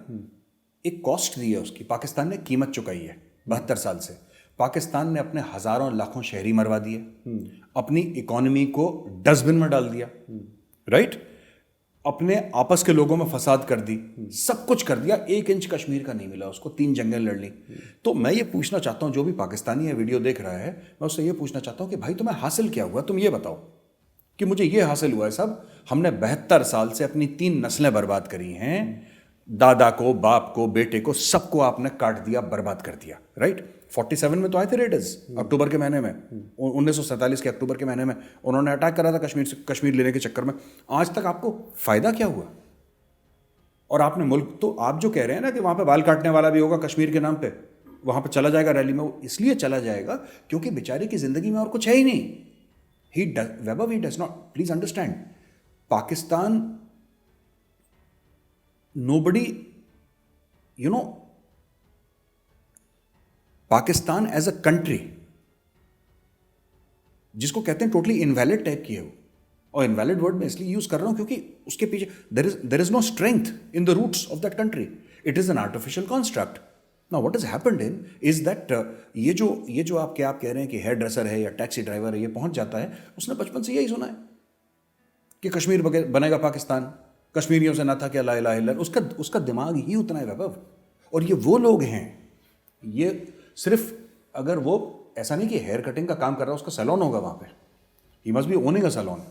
एक कॉस्ट दी है उसकी, पाकिस्तान ने कीमत चुकाई है 72 साल से। पाकिस्तान ने अपने हजारों लाखों शहरी मरवा दिए, अपनी इकोनॉमी को डस्टबिन में डाल दिया, राइट, अपने आपस के लोगों में फसाद कर दी, सब कुछ कर दिया। 1 इंच कश्मीर का नहीं मिला उसको, 3 जंगें लड़ ली। तो मैं ये पूछना चाहता हूं, जो भी पाकिस्तानी है वीडियो देख रहा है, मैं उससे ये पूछना चाहता हूं कि भाई तुम्हें हासिल क्या हुआ? तुम ये बताओ कि मुझे ये हासिल हुआ है। सब हमने 72 साल से अपनी 3 नस्लें बर्बाद करी हैं, दादा को, बाप को, बेटे को, सबको आपने काट दिया, बर्बाद कर दिया, राइट। 47 में तो आए थे रेडर्स, अक्टूबर के महीने में, 1947 के अक्टूबर के महीने में उन्होंने अटैक करा था कश्मीर लेने के चक्कर में। आज तक आपको फायदा क्या हुआ? और आपने मुल्क, तो आप जो कह रहे हैं ना कि वहां पे बाल काटने वाला भी होगा कश्मीर के नाम पे, वहां पे चला जाएगा रैली में, वो इसलिए चला जाएगा क्योंकि बेचारे की जिंदगी में और कुछ है ही नहीं। He does not, please understand, Pakistan, nobody, you know, Pakistan as a country, जिसको कहते हैं टोटली इनवैलिड टाइप की है वो, और इनवैलिड वर्ड में इसलिए यूज कर रहा हूं क्योंकि उसके पीछे there is no strength in the roots of that country, it is an artificial construct. Now what has happened in is that ये जो आप कह रहे हैं कि हेयर ड्रेसर है या टैक्सी ड्राइवर है, ये पहुंच जाता है, उसने बचपन से यही सुना है कि कश्मीर बनेगा पाकिस्तान, कश्मीरियों से ना था क्या, ला इलाहा इल्लल्लाह, उसका दिमाग ही उतना है वैभव। और ये वो लोग हैं, ये सिर्फ, अगर वो ऐसा नहीं कि हेयर कटिंग का काम कर रहा है, उसका सैलून होगा वहाँ पे, he must be owning a saloon,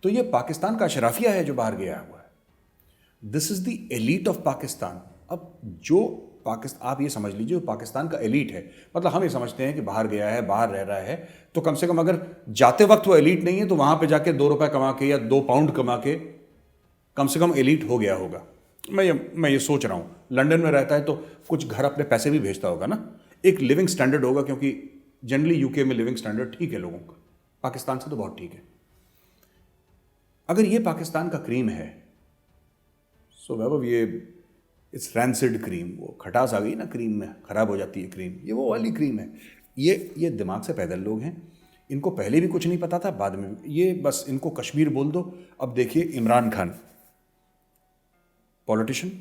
तो ये पाकिस्तान का अशराफिया है जो बाहर गया हुआ है। This is the elite of Pakistan. अब जो पाकिस्तान, आप ये समझ लीजिए, पाकिस्तान का एलीट है, मतलब हम ये समझते हैं कि बाहर गया है, बाहर रह रहा है, तो कम से कम अगर जाते वक्त वो एलीट नहीं है तो वहाँ पे जाके 2 रुपए कमा के या 2 पाउंड कमा के कम से कम एलीट हो गया होगा। मैं ये सोच रहा हूँ, लंदन में रहता है तो कुछ घर अपने पैसे भी भेजता होगा ना, एक लिविंग स्टैंडर्ड होगा, क्योंकि जनरली यूके में लिविंग स्टैंडर्ड ठीक है लोगों का, पाकिस्तान से तो बहुत ठीक है। अगर ये पाकिस्तान का क्रीम है, सो वैभव ये इट्स रैंसिड क्रीम, वो खटास आ गई ना क्रीम में, खराब हो जाती है क्रीम, ये वो वाली क्रीम है। ये दिमाग से पैदल लोग हैं, इनको पहले भी कुछ नहीं पता था, बाद में ये बस इनको कश्मीर बोल दो। अब देखिए Imran Khan, politician,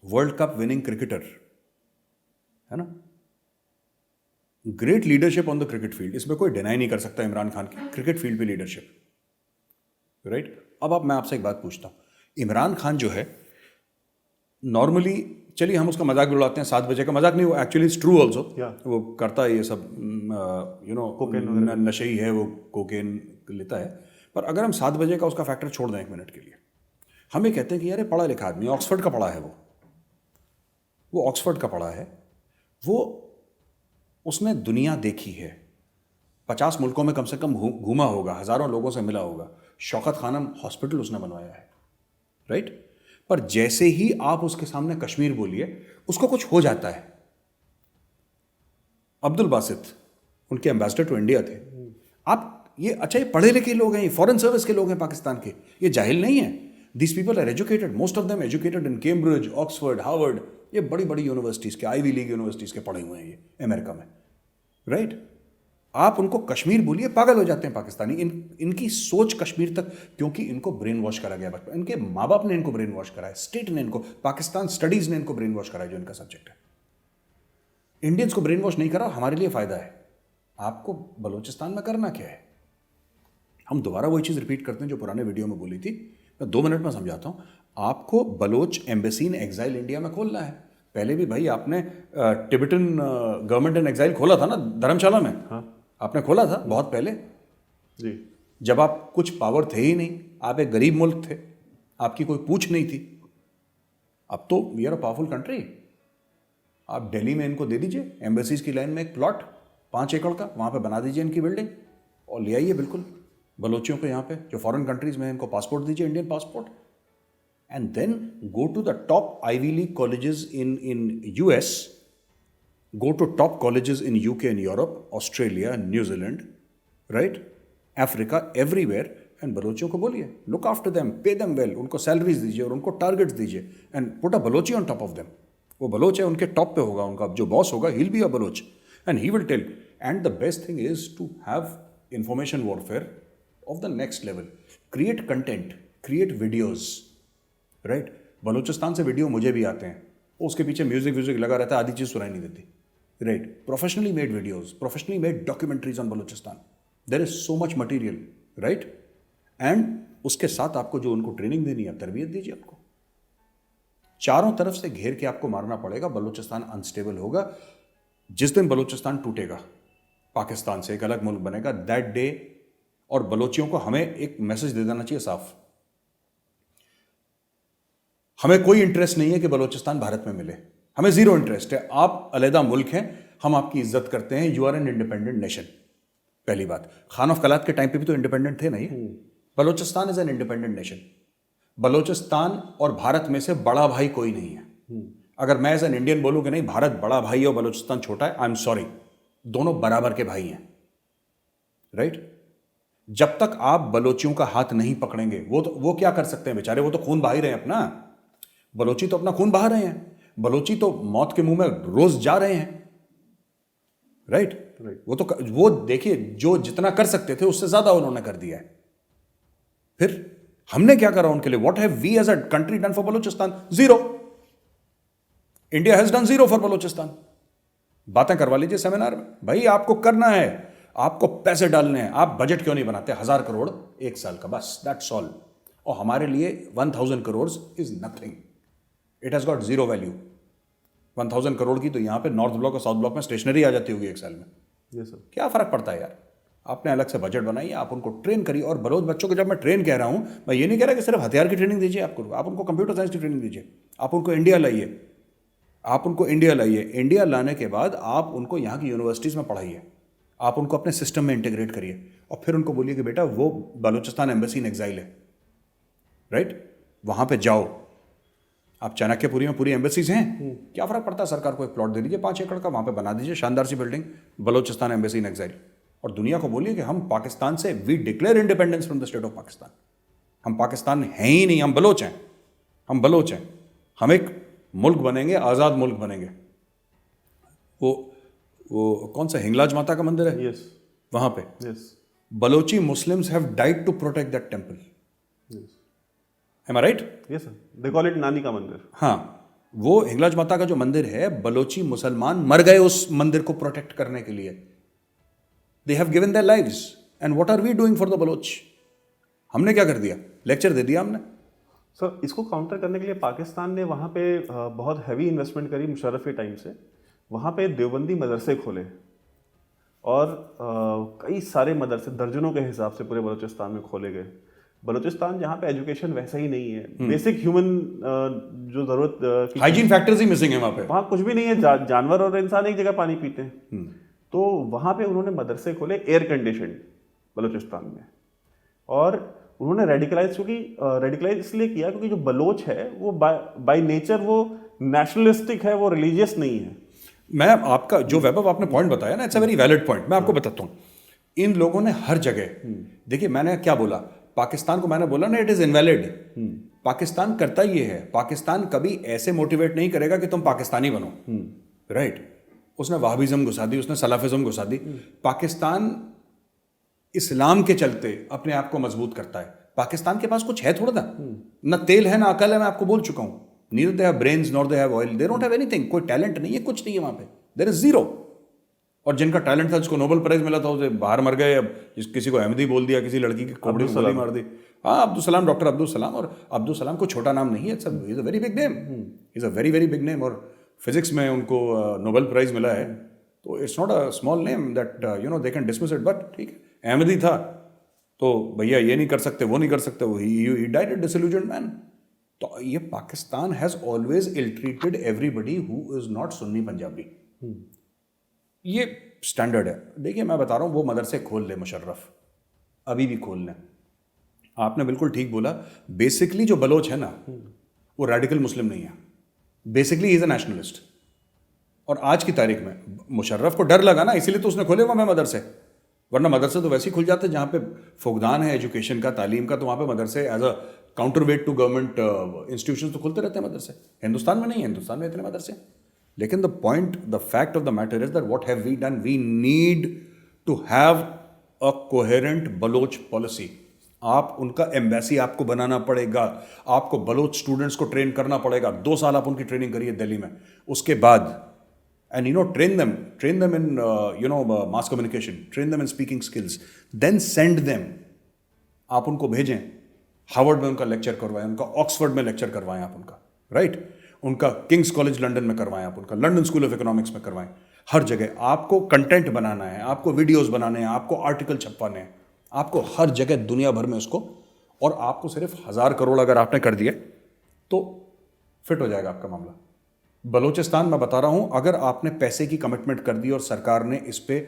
world cup winning cricketer, है ना, great leadership on the cricket field, इसमें कोई डिनाई नहीं कर सकता इमरान खान की क्रिकेट फील्ड पे लीडरशिप, राइट। अब मैं आपसे एक बात पूछता हूँ, इमरान खान जो है नॉर्मली, चलिए हम उसका मजाक भी उड़ाते हैं, 7 बजे का मजाक नहीं, वो एक्चुअली इट्स ट्रू ऑल्सो, वो करता है ये सब, नशे ही है वो, कोकेन लेता है। पर अगर हम 7 बजे का उसका फैक्टर छोड़ दें 1 मिनट के लिए, हम ये कहते हैं कि यार पढ़ा लिखा आदमी, ऑक्सफोर्ड का पढ़ा है वो ऑक्सफोर्ड का पढ़ा है, वो उसने दुनिया देखी है, 50 मुल्कों में कम से कम घूमा होगा, हजारों लोगों से मिला होगा, शौकत खानम हॉस्पिटल उसने बनवाया है, राइट। पर जैसे ही आप उसके सामने कश्मीर बोलिए, उसको कुछ हो जाता है। अब्दुल बासित उनके एम्बेसडर टू इंडिया थे। आप ये, अच्छा ये पढ़े लिखे लोग हैं, ये फॉरेन सर्विस के लोग हैं पाकिस्तान के, ये जाहिल नहीं है। This people are educated, most of them educated in Cambridge, Oxford, Harvard, ये बड़ी बड़ी यूनिवर्सिटीज के, आईवी लीग यूनिवर्सिटीज के पढ़े हुए हैं ये अमेरिका में, राइट। आप उनको कश्मीर बोलिए, पागल हो जाते हैं पाकिस्तानी। इनकी सोच कश्मीर तक, क्योंकि इनको ब्रेन वॉश करा गया बचपन, इनके माँ बाप ने इनको ब्रेन वॉश कराया, स्टेट ने इनको, पाकिस्तान स्टडीज ने इनको ब्रेन वॉश कराया जो इनका सब्जेक्ट है। इंडियंस को ब्रेन वॉश नहीं करा, हमारे लिए फायदा है। आपको बलूचिस्तान में करना क्या है? हम दोबारा वही चीज़ रिपीट करते हैं जो पुराने वीडियो में बोली थी, मैं 2 मिनट में समझाता हूँ। आपको Baloch embassy in exile India में खोलना है। पहले भी भाई आपने टिबेटन गवर्नमेंट इन एग्जाइल खोला था ना धर्मशाला में, हाँ। आपने खोला था बहुत पहले जी, जब आप कुछ पावर थे ही नहीं, आप एक गरीब मुल्क थे, आपकी कोई पूछ नहीं थी। अब तो we are a powerful country. आप दिल्ली में इनको दे दीजिए, एम्बेसीज की लाइन में एक प्लॉट 5 एकड़ का, वहाँ पे बना दीजिए इनकी बिल्डिंग और ले आइए बिल्कुल बलोचियों को यहाँ पे, जो फॉरेन कंट्रीज में, इनको पासपोर्ट दीजिए, Indian passport, and then go to the top Ivy League colleges in US, go to top colleges in UK and Europe, Australia, New Zealand, right? Africa, everywhere, and बलोचियों को बोलिए, look after them, pay them well, उनको salaries दीजिए और उनको targets दीजिए, and put a Balochi on top of them. वो Bloch है, उनके टॉप पे होगा, उनका जो बॉस होगा, he'll be a Baloch, and he will tell. And the best thing is to have information warfare of the next level. Create content, create videos, right? Balochistan से video मुझे भी आते हैं, उसके पीछे म्यूजिक लगा रहता है, आधी चीज़ सुनाई नहीं देती, right. Professionally made videos, professionally made documentaries on Balochistan, there is so much material, right. And उसके साथ आपको जो उनको ट्रेनिंग देनी है, तरबियत दीजिए आपको। चारों तरफ से घेर के आपको मारना पड़ेगा, बलूचिस्तान अनस्टेबल होगा। जिस दिन बलूचिस्तान टूटेगा, पाकिस्तान से एक अलग मुल्क बनेगा, दैट डे, और बलोचियों को हमें एक मैसेज दे देना चाहिए साफ, हमें कोई इंटरेस्ट नहीं है कि बलूचिस्तान भारत में मिले, हमें जीरो इंटरेस्ट है। आप अलहदा मुल्क हैं, हम आपकी इज्जत करते हैं, you are an independent nation. पहली बात, खान ऑफ कलात के टाइम पे भी तो इंडिपेंडेंट थे नहीं। Balochistan is an independent nation. Balochistan और भारत में से बड़ा भाई कोई नहीं है। अगर मैं एज एन इंडियन बोलूं कि नहीं भारत बड़ा भाई है और बलूचिस्तान छोटा है, आई एम सॉरी, दोनों बराबर के भाई हैं, राइट। जब तक आप बलोचियों का हाथ नहीं पकड़ेंगे, वो क्या कर सकते हैं बेचारे, वो तो खून बहा ही रहे हैं अपना। बलोची तो अपना खून बहा रहे हैं, बलोची तो मौत के मुंह में रोज जा रहे हैं, राइट। वो देखिए, जो जितना कर सकते थे उससे ज्यादा उन्होंने कर दिया है। फिर हमने क्या करा उनके लिए? What have we as a country done for Balochistan? Zero. India has done zero for Balochistan. बातें करवा लीजिए सेमिनार में, भाई आपको करना है, आपको पैसे डालने हैं, आप बजट क्यों नहीं बनाते 1000 करोड़ एक साल का, बस दैट्स ऑल। और हमारे लिए 1000 crore is nothing, it has got zero value. 1000 crore की तो यहाँ पे नॉर्थ ब्लॉक और साउथ ब्लॉक में स्टेशनरी आ जाती होगी एक साल में। yes, sir. क्या फर्क पड़ता है यार? आपने अलग से बजट बनाइए, आप उनको ट्रेन करिए। और बलोच बच्चों को जब मैं ट्रेन कह रहा हूँ, मैं ये नहीं कह रहा कि सिर्फ हथियार की ट्रेनिंग दीजिए आपको, आप उनको कंप्यूटर साइंस की ट्रेनिंग दीजिए, आप उनको इंडिया लाइए, आप उनको इंडिया लाइए। इंडिया लाने के बाद आप उनको यहाँ की यूनिवर्सिटीज़ में पढ़ाइए, आप उनको अपने सिस्टम में इंटीग्रेट करिए, और फिर उनको बोलिए कि बेटा वो बलूचिस्तान एम्बेसी इन एग्जाइल है, राइट, वहाँ पे जाओ। आप चाणक्यपुरी में पूरी एम्बेसीज हैं, क्या फर्क पड़ता है? सरकार को एक प्लॉट दे दीजिए 5 एकड़ का, वहाँ पे बना दीजिए शानदार सी building, Balochistan embassy in exile. और दुनिया को बोलिए कि हम पाकिस्तान से, we declare independence from the state of Pakistan. हम पाकिस्तान हैं ही नहीं, हम बलोच हैं, हम बलोच हैं। हम एक मुल्क बनेंगे, आज़ाद मुल्क बनेंगे। वो कौन सा हिंगलाज माता का मंदिर है? yes. वहाँ पे yes. Balochi Muslims have died to protect that temple. Am I right? Yes, sir. They call it नानी का मंदिर। हाँ, वो हिंगलाज माता का जो मंदिर है, बलोची मुसलमान मर गए उस मंदिर को प्रोटेक्ट करने के लिए। They have given their lives and what are we doing for the Baloch? हमने क्या कर दिया? लेक्चर दे दिया हमने। सर, इसको काउंटर करने के लिए पाकिस्तान ने वहाँ पे बहुत हैवी इन्वेस्टमेंट करी मुशर्रफ के टाइम से। वहाँ पे देवबंदी मदरसे खोले और कई सारे मदरसे दर्जनों के हिसाब से पूरे बलूचिस्तान में खोले गए। बलूचिस्तान जहाँ पे एजुकेशन वैसा ही नहीं है, बेसिक ह्यूमन जो जरूरत हाइजीन फैक्टर्स ही मिसिंग है वहाँ कुछ भी नहीं है। जानवर और इंसान एक जगह पानी पीते हैं। तो वहाँ पे उन्होंने मदरसे खोले एयर कंडीशन बलूचिस्तान में। और उन्होंने रेडिकलाइज, क्योंकि रेडिकलाइज इसलिए किया क्योंकि जो बलोच है वो बाय नेचर वो नेशनलिस्टिक है, वो रिलीजियस नहीं है। मैं आपका जो वैभव आपने पॉइंट बताया ना, it's a very valid point. मैं आपको बताता हूँ, इन लोगों ने हर जगह, देखिए मैंने क्या बोला, पाकिस्तान को मैंने बोला ना इट इज इनवैलिड। पाकिस्तान करता ये है, पाकिस्तान कभी ऐसे मोटिवेट नहीं करेगा कि तुम पाकिस्तानी बनो, राइट? उसने वहाबिज्म घुसा दी, उसने सलाफिज्म घुसा दी। पाकिस्तान इस्लाम के चलते अपने आप को मजबूत करता है। पाकिस्तान के पास कुछ है थोड़ा ना तेल है ना अकल है, मैं आपको बोल चुका हूं। Neither they have brains nor they have oil, they don't have anything. कोई टैलेंट नहीं है, कुछ नहीं है वहां पे, देयर इज जीरो। और जिनका टैलेंट था, जिसको नोबेल प्राइज मिला था, उसे बाहर मर गए। अब किसी को अहमदी बोल दिया, किसी लड़की की खोपड़ी में गोली मार दी। हाँ, अब्दुल सलाम, डॉक्टर अब्दुल सलाम। और अब्दुल सलाम को छोटा नाम नहीं है, it's a very big name, is a very very big name. और फिजिक्स में उनको नोबेल प्राइज मिला है, तो it's not a small name that you know they can dismiss it. But ठीक है, अहमदी था तो भैया ये नहीं कर सकते, वो नहीं कर सकते, he died a disillusioned man. तो ये Pakistan has always ill treated everybody who is not Sunni Punjabi. ये स्टैंडर्ड है। देखिए मैं बता रहा हूँ, वो मदरसे खोल ले मुशर्रफ, अभी भी खोल लें। आपने बिल्कुल ठीक बोला। बेसिकली जो बलोच है ना, वो रेडिकल मुस्लिम नहीं है, बेसिकली इज अ नेशनलिस्ट। और आज की तारीख में मुशर्रफ को डर लगा ना, इसीलिए तो उसने खोले हुआ मैं मदरसे। वरना मदरसे तो वैसे ही खुल जाते जहाँ पे फुकदान है एजुकेशन का, तालीम का, तो वहाँ पे मदरसे as a counterweight to government institution तो खुलते रहते हैं मदरसे। हिंदुस्तान में नहीं है, हिंदुस्तान में इतने मदरसे। लेकिन the point, the fact of the matter is that what have we done, we need to have a coherent Baloch policy. आप उनका एम्बेसी आपको बनाना पड़ेगा, आपको बलोच स्टूडेंट्स को ट्रेन करना पड़ेगा। 2 साल आप उनकी ट्रेनिंग करिए दिल्ली में, उसके बाद and train them in mass communication, train them in speaking skills, then send them। आप उनको भेजें, हार्वर्ड में उनका लेक्चर करवाएं, उनका ऑक्सफोर्ड में लेक्चर करवाएं आप उनका, राइट? उनका किंग्स कॉलेज लंदन में करवाएं, आप उनका लंदन स्कूल ऑफ इकोनॉमिक्स में करवाएं। हर जगह आपको कंटेंट बनाना है, आपको वीडियोस बनाने हैं, आपको आर्टिकल छपवाने हैं, आपको हर जगह दुनिया भर में उसको। और आपको सिर्फ 1000 करोड़ अगर आपने कर दिए तो फिट हो जाएगा आपका मामला। बलूचिस्तान मैं बता रहा हूं, अगर आपने पैसे की कमिटमेंट कर दी और सरकार ने इस पे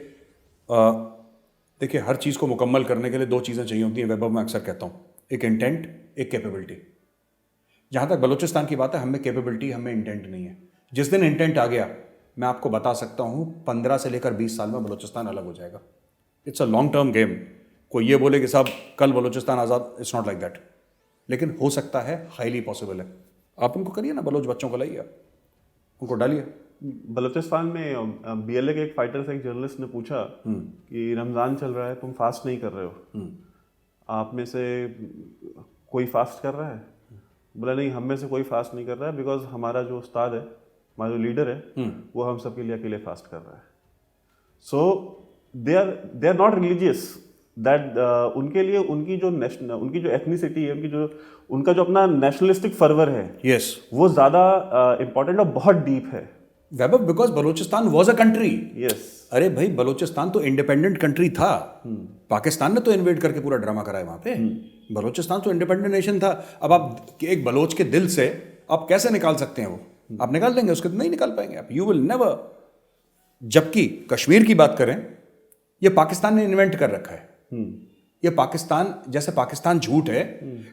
देखिए, हर चीज़ को मुकम्मल करने के लिए 2 चीज़ें चाहिए होती हैं वैभव, मैं अक्सर कहता हूं, एक इंटेंट, एक कैपेबिलिटी। जहां तक बलूचिस्तान की बात है, हमें कैपेबिलिटी, हमें इंटेंट नहीं है। जिस दिन इंटेंट आ गया, मैं आपको बता सकता हूं 15 से लेकर 20 साल में बलूचिस्तान अलग हो जाएगा। It's a long term game. कोई ये बोले कि साहब कल बलूचिस्तान आज़ाद, इट्स नॉट लाइक दैट। लेकिन हो सकता है, हाईली पॉसिबल है। आप उनको करिए ना, बलोच बच्चों को लाइए, उनको डालिए। बलूचिस्तान में बीएलए के एक फाइटर से एक जर्नलिस्ट ने पूछा कि रमज़ान चल रहा है, तुम फास्ट नहीं कर रहे हो, आप में से कोई फास्ट कर रहा है? बोला नहीं, हम में से कोई फास्ट नहीं कर रहा है, बिकॉज हमारा जो उस्ताद है, हमारा जो लीडर है, वो हम सबके लिए अकेले फास्ट कर रहा है। So they are not religious, that उनके लिए उनकी जो एथनिसिटी है, उनका जो अपना नेशनलिस्टिक फर्वर है, yes, वो ज्यादा इंपॉर्टेंट और बहुत डीप है। Vaibhav, because Balochistan was a country. Yes. अरे भाई, बलूचिस्तान तो इंडिपेंडेंट कंट्री था। पाकिस्तान ने तो इन्वेड करके पूरा ड्रामा कराया वहां पे। बलूचिस्तान तो इंडिपेंडेंट नेशन था। अब आप एक बलोच के दिल से आप कैसे निकाल सकते हैं? वो आप निकाल देंगे उसके? नहीं निकाल पाएंगे आप, यू विल नेवर। जबकि कश्मीर की बात करें, ये पाकिस्तान ने इन्वेंट कर रखा है। ये पाकिस्तान, जैसे पाकिस्तान झूठ है,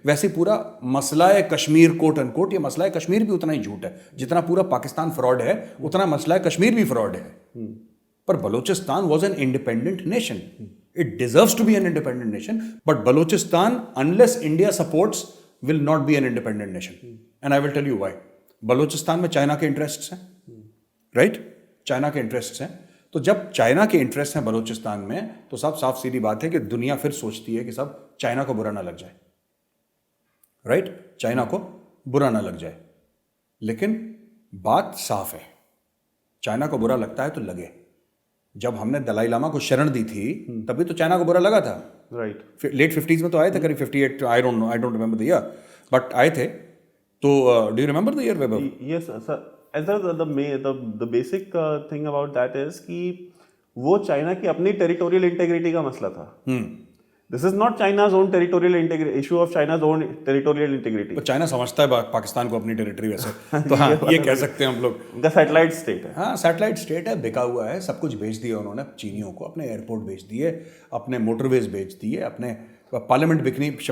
वैसे पूरा मसला है कश्मीर कोट अनकोट, ये मसला है कश्मीर भी उतना ही झूठ है। जितना पूरा पाकिस्तान फ्रॉड है, उतना मसला है कश्मीर भी फ्रॉड है। पर Balochistan was an independent nation, it deserves to be an independent nation, but Balochistan, unless India supports, will not be an independent nation. And I will tell you why. Balochistan में चाइना के इंटरेस्ट्स हैं, राइट? चाइना के interests हैं। तो जब China के interest हैं बलूचिस्तान में, तो सब साफ सीधी बात है कि दुनिया फिर सोचती है कि सब चाइना को बुरा ना लग जाए, राइट? चाइना को बुरा ना लग जाए। लेकिन बात साफ है, चाइना को बुरा लगता है तो लगे। जब हमने दलाई लामा को शरण दी थी तभी तो चाइना को बुरा लगा था। राइट। लेट 50s में तो आए थे, करीब 58, I don't remember the year, but आए थे। तो do you remember the year Vaibhav? Yes sir, the basic thing about that is कि वो चाइना की अपनी टेरिटोरियल इंटेग्रिटी का मसला था। This is not China's own territorial integrity, issue of China's own territorial integrity. तो चाइना समझता है पाकिस्तान को अपनी टेरिटरी वैसे तो हाँ ये कह सकते हैं हम लोग। उनका सैटेलाइट स्टेट है। हाँ सैटेलाइट स्टेट है, बिका हुआ है, सब कुछ बेच दिया उन्होंने चीनियों को, अपने एयरपोर्ट बेच दिए, अपने मोटरवेज बेच दिए, अपने पार्लियामेंट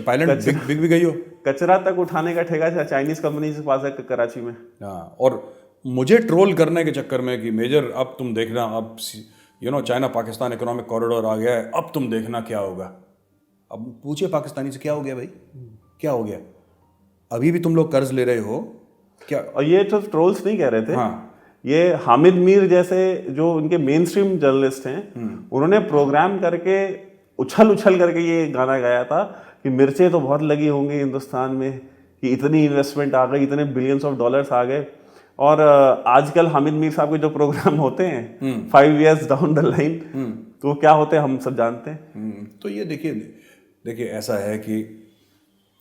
पायलट बिक भी गई हो। कचरा तक उठाने का ठेका चाइनीज कंपनी से पास है कराची में। हाँ, और मुझे ट्रोल करने के चक्कर में कि मेजर अब तुम देखना, अब चाइना पाकिस्तान इकोनॉमिक कॉरिडोर आ गया है, अब तुम देखना क्या होगा। अब पूछिए पाकिस्तानी से क्या हो गया भाई, क्या हो गया? अभी भी तुम लोग कर्ज ले रहे हो क्या? और ये तो ट्रोल्स नहीं कह रहे थे। हाँ, ये हामिद मीर जैसे जो उनके मेन स्ट्रीम जर्नलिस्ट हैं, उन्होंने प्रोग्राम करके उछल करके ये गाना गाया था कि मिर्चें तो बहुत लगी होंगी हिंदुस्तान में, कि इतनी इन्वेस्टमेंट आ गई, इतने बिलियंस ऑफ डॉलर्स आ गए। और आजकल हामिद मीर साहब के जो प्रोग्राम होते हैं 5 years डाउन द लाइन, तो क्या होते हैं हम सब जानते हैं। तो ये देखिए ऐसा है कि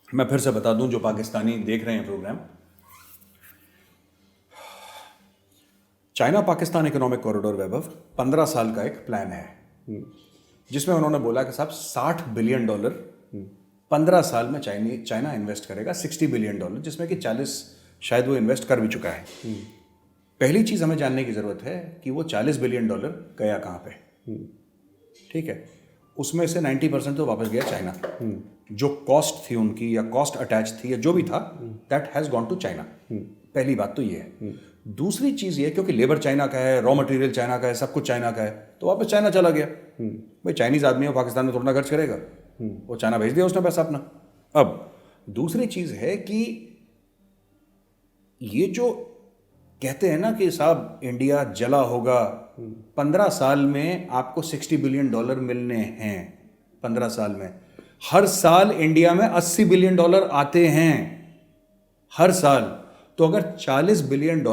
मैं फिर से बता दूं जो पाकिस्तानी देख रहे हैं program, China Pakistan economic corridor Vaibhav 15 साल का एक प्लान है जिसमें उन्होंने बोला कि साहब $60 बिलियन 15 साल में चाइना इन्वेस्ट करेगा, $60 बिलियन, जिसमें कि 40 शायद वो इन्वेस्ट कर भी चुका है। पहली चीज हमें जानने की जरूरत है कि वो $40 बिलियन गया कहाँ पे। ठीक है, उसमें से 90% तो वापस गया चाइना। जो कॉस्ट थी उनकी या कॉस्ट अटैच थी या जो भी था, that has gone to China. पहली बात तो ये है। दूसरी चीज ये, क्योंकि लेबर चाइना का है, रॉ मटेरियल चाइना का है, सब कुछ चाइना का है, तो वापस चाइना चला गया। भाई चाइनीज आदमी है, पाकिस्तान में थोड़ा खर्च करेगा, वो चाइना भेज दिया उसने पैसा अपना। अब दूसरी चीज है कि ये जो कहते हैं ना कि साहब इंडिया जला होगा, 15 साल में आपको $60 बिलियन मिलने हैं। 15 साल में हर साल इंडिया में $80 बिलियन आते हैं हर साल। तो अगर $40 बिलियन,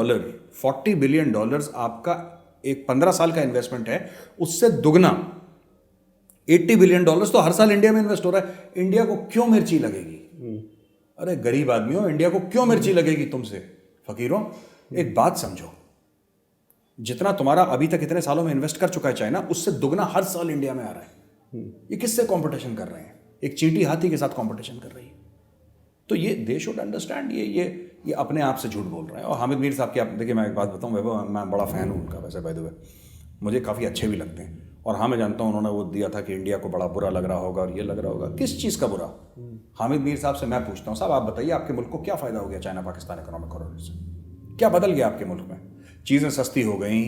$40 बिलियन आपका एक 15 साल का इन्वेस्टमेंट है, उससे दुगना $80 बिलियन तो हर साल इंडिया में इन्वेस्ट हो रहा है। इंडिया को क्यों मिर्ची लगेगी? अरे गरीब आदमियों, इंडिया को क्यों मिर्ची लगेगी तुमसे? फकीरों, एक बात समझो, जितना तुम्हारा अभी तक इतने सालों में इन्वेस्ट कर चुका है चाइना, उससे दुगना हर साल इंडिया में आ रहा है। ये किससे कंपटीशन कर रहे हैं? एक चींटी हाथी के साथ कंपटीशन कर रही है। तो ये दे शुड अंडरस्टैंड, ये अपने आप से झूठ बोल रहे हैं। और हामिद मीर साहब की, आप देखिए मैं एक बात बताऊं वैभव, मैं बड़ा फैन हूं उनका वैसे, बाय द वे मुझे काफ़ी अच्छे भी लगते हैं। और हाँ मैं जानता हूँ उन्होंने वो दिया था कि इंडिया को बड़ा बुरा लग रहा होगा और ये लग रहा होगा। किस चीज़ का बुरा? हामिद मीर साहब से मैं पूछता हूँ, साहब आप बताइए आपके मुल्क को क्या फ़ायदा हो गया चाइना पाकिस्तान इकोनॉमिक कॉरिडोर से? क्या बदल गया आपके मुल्क में? चीज़ें सस्ती हो गई,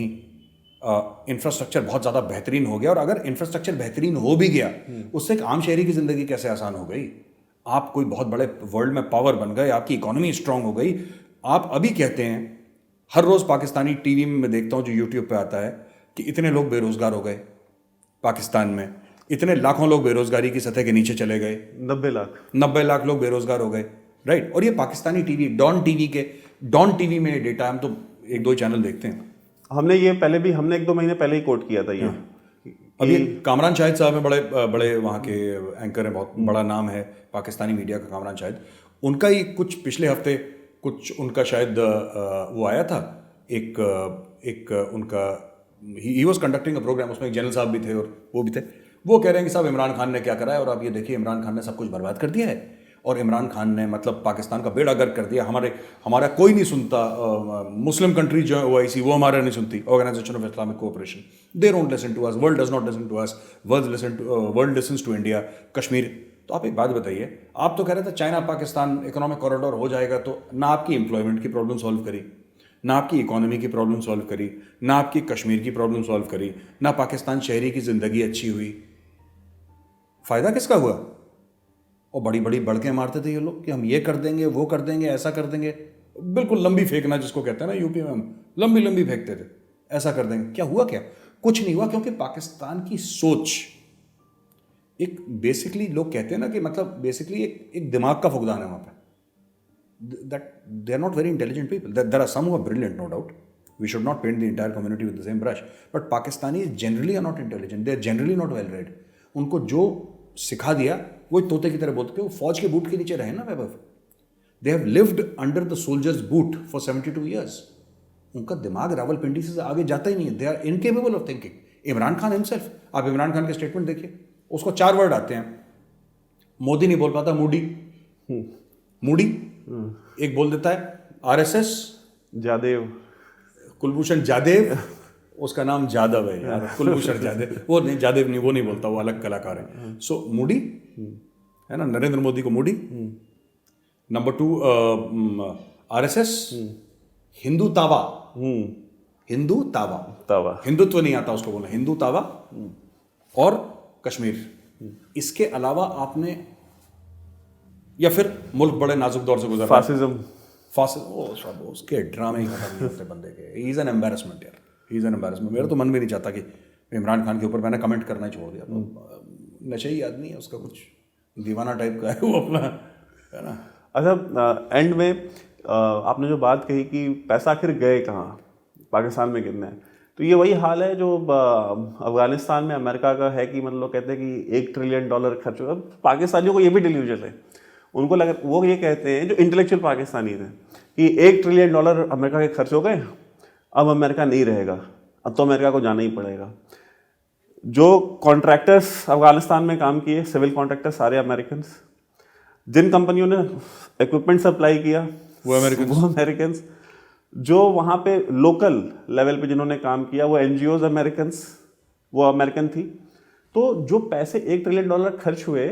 इंफ्रास्ट्रक्चर बहुत ज़्यादा बेहतरीन हो गया। और अगर इंफ्रास्ट्रक्चर बेहतरीन हो भी गया, उससे एक आम शहरी की ज़िंदगी कैसे आसान हो गई? आप कोई बहुत बड़े वर्ल्ड में पावर बन गए, आपकी इकोनॉमी स्ट्रांग हो गई। आप अभी कहते हैं, हर रोज़ पाकिस्तानी टीवी में मैं देखता हूँ जो यूट्यूब पे आता है कि इतने लोग बेरोज़गार हो गए पाकिस्तान में, इतने लाखों लोग बेरोज़गारी की सतह के नीचे चले गए, 90 लाख लोग बेरोज़गार हो गए, राइट। और ये पाकिस्तानी टीवी, डॉन टीवी में डेटा, हम तो 1-2 चैनल देखते हैं। हमने 1-2 महीने पहले ही कोट किया था ये। अभी कामरान शाहिद साहब हैं, बड़े वहाँ के एंकर हैं, बहुत बड़ा नाम है पाकिस्तानी मीडिया का कामरान शाहिद। उनका ही कुछ पिछले हफ्ते कुछ उनका शायद वो आया था, एक उनका he was conducting a program, उसमें एक जनरल साहब भी थे और वो भी थे। वो कह रहे हैं कि साहब इमरान खान ने क्या करा है, और आप ये देखिए इमरान खान ने सब कुछ बर्बाद कर दिया है, और इमरान खान ने मतलब पाकिस्तान का बेड़ा गर्क कर दिया। हमारा कोई नहीं सुनता, मुस्लिम कंट्री जो है OIC वो हमारा नहीं सुनती, organisation of Islamic cooperation, they don't listen to us, world does not listen to us, world listens to India, Kashmir. तो आप एक बात बताइए, आप तो कह रहे थे चाइना पाकिस्तान इकोनॉमिक कॉरिडोर हो जाएगा तो ना आपकी एम्प्लॉयमेंट की प्रॉब्लम सॉल्व करी, ना आपकी इकोनॉमी की प्रॉब्लम सॉल्व करी, ना आपकी कश्मीर की प्रॉब्लम सॉल्व करी, ना पाकिस्तान शहरी की ज़िंदगी अच्छी हुई। फ़ायदा किसका हुआ? और बड़ी बड़ी बड़के मारते थे ये लोग कि हम ये कर देंगे, वो कर देंगे, ऐसा कर देंगे। बिल्कुल लंबी फेंकना जिसको कहते हैं ना, यूपी में हम लंबी फेंकते थे, ऐसा कर देंगे। क्या हुआ? क्या कुछ नहीं हुआ, क्योंकि पाकिस्तान की सोच एक बेसिकली लोग कहते हैं ना कि मतलब बेसिकली एक दिमाग का फुकदान है वहाँ पे। that they are not very intelligent people. There are some who are brilliant, no doubt. We should not paint the entire community with the same brush. But Pakistanis generally are not intelligent. They are generally not well read. उनको जो सिखा दिया वो तोते की तरह बोलते थे, वो फौज के बूट के नीचे रहे ना वैभव. They have lived under the soldier's boot for 72 years. उनका दिमाग रावलपिंडी से आगे जाता ही नहीं है. They are incapable of thinking. Imran Khan himself, आप इमरान खान के स्टेटमेंट देखिए, उसको 4 वर्ड आते हैं. मोदी नहीं बोल पाता, मूडी. एक बोल देता है RSS, जादेव, कुलभूषण जादेव, उसका नाम जादव है यार, कुलभूषण जादेव. वो नहीं, जादेव नहीं, वो नहीं बोलता, वो अलग कलाकार है. सो मूडी है ना, नरेंद्र मोदी को मूडी. नंबर 2 RSS, हिंदू तावा. हिंदुत्व नहीं आता उसको बोलना, हिंदू तावा. और कश्मीर. इसके अलावा आपने, या फिर मुल्क बड़े नाजुक दौर से गुजरा, फासिज्म, वो सब उसके ड्रामे ही खत्म नहीं होते बंदे के. ही इज एन एम्बैरेसमेंट यार, ही इज एन एम्बैरेसमेंट. मेरा तो मन भी नहीं चाहता कि इमरान खान के ऊपर, मैंने कमेंट करना ही छोड़ दिया. तो नशे ही आदमी है, उसका कुछ दीवाना टाइप का है वो अपना, है ना. अच्छा, एंड में आपने जो बात कही कि पैसा आखिर गए कहाँ, पाकिस्तान में कितना है, तो ये वही हाल है जो अफगानिस्तान में अमेरिका का है कि मतलब कहते हैं कि $1 ट्रिलियन खर्च हुआ. पाकिस्तानियों को ये भी डिल्यूजन है, उनको लगा, वो ये कहते हैं जो इंटेलेक्चुअल पाकिस्तानी थे कि $1 ट्रिलियन अमेरिका के खर्च हो गए, अब अमेरिका नहीं रहेगा, अब तो अमेरिका को जाना ही पड़ेगा. जो कॉन्ट्रैक्टर्स अफगानिस्तान में काम किए, सिविल कॉन्ट्रैक्टर्स सारे अमेरिकन, जिन कंपनियों ने इक्विपमेंट सप्लाई किया वो अमेरिकन, जो वहाँ पे लोकल लेवल पे जिन्होंने काम किया वो NGOs अमेरिकन्स, वो अमेरिकन थी. तो जो पैसे $1 ट्रिलियन खर्च हुए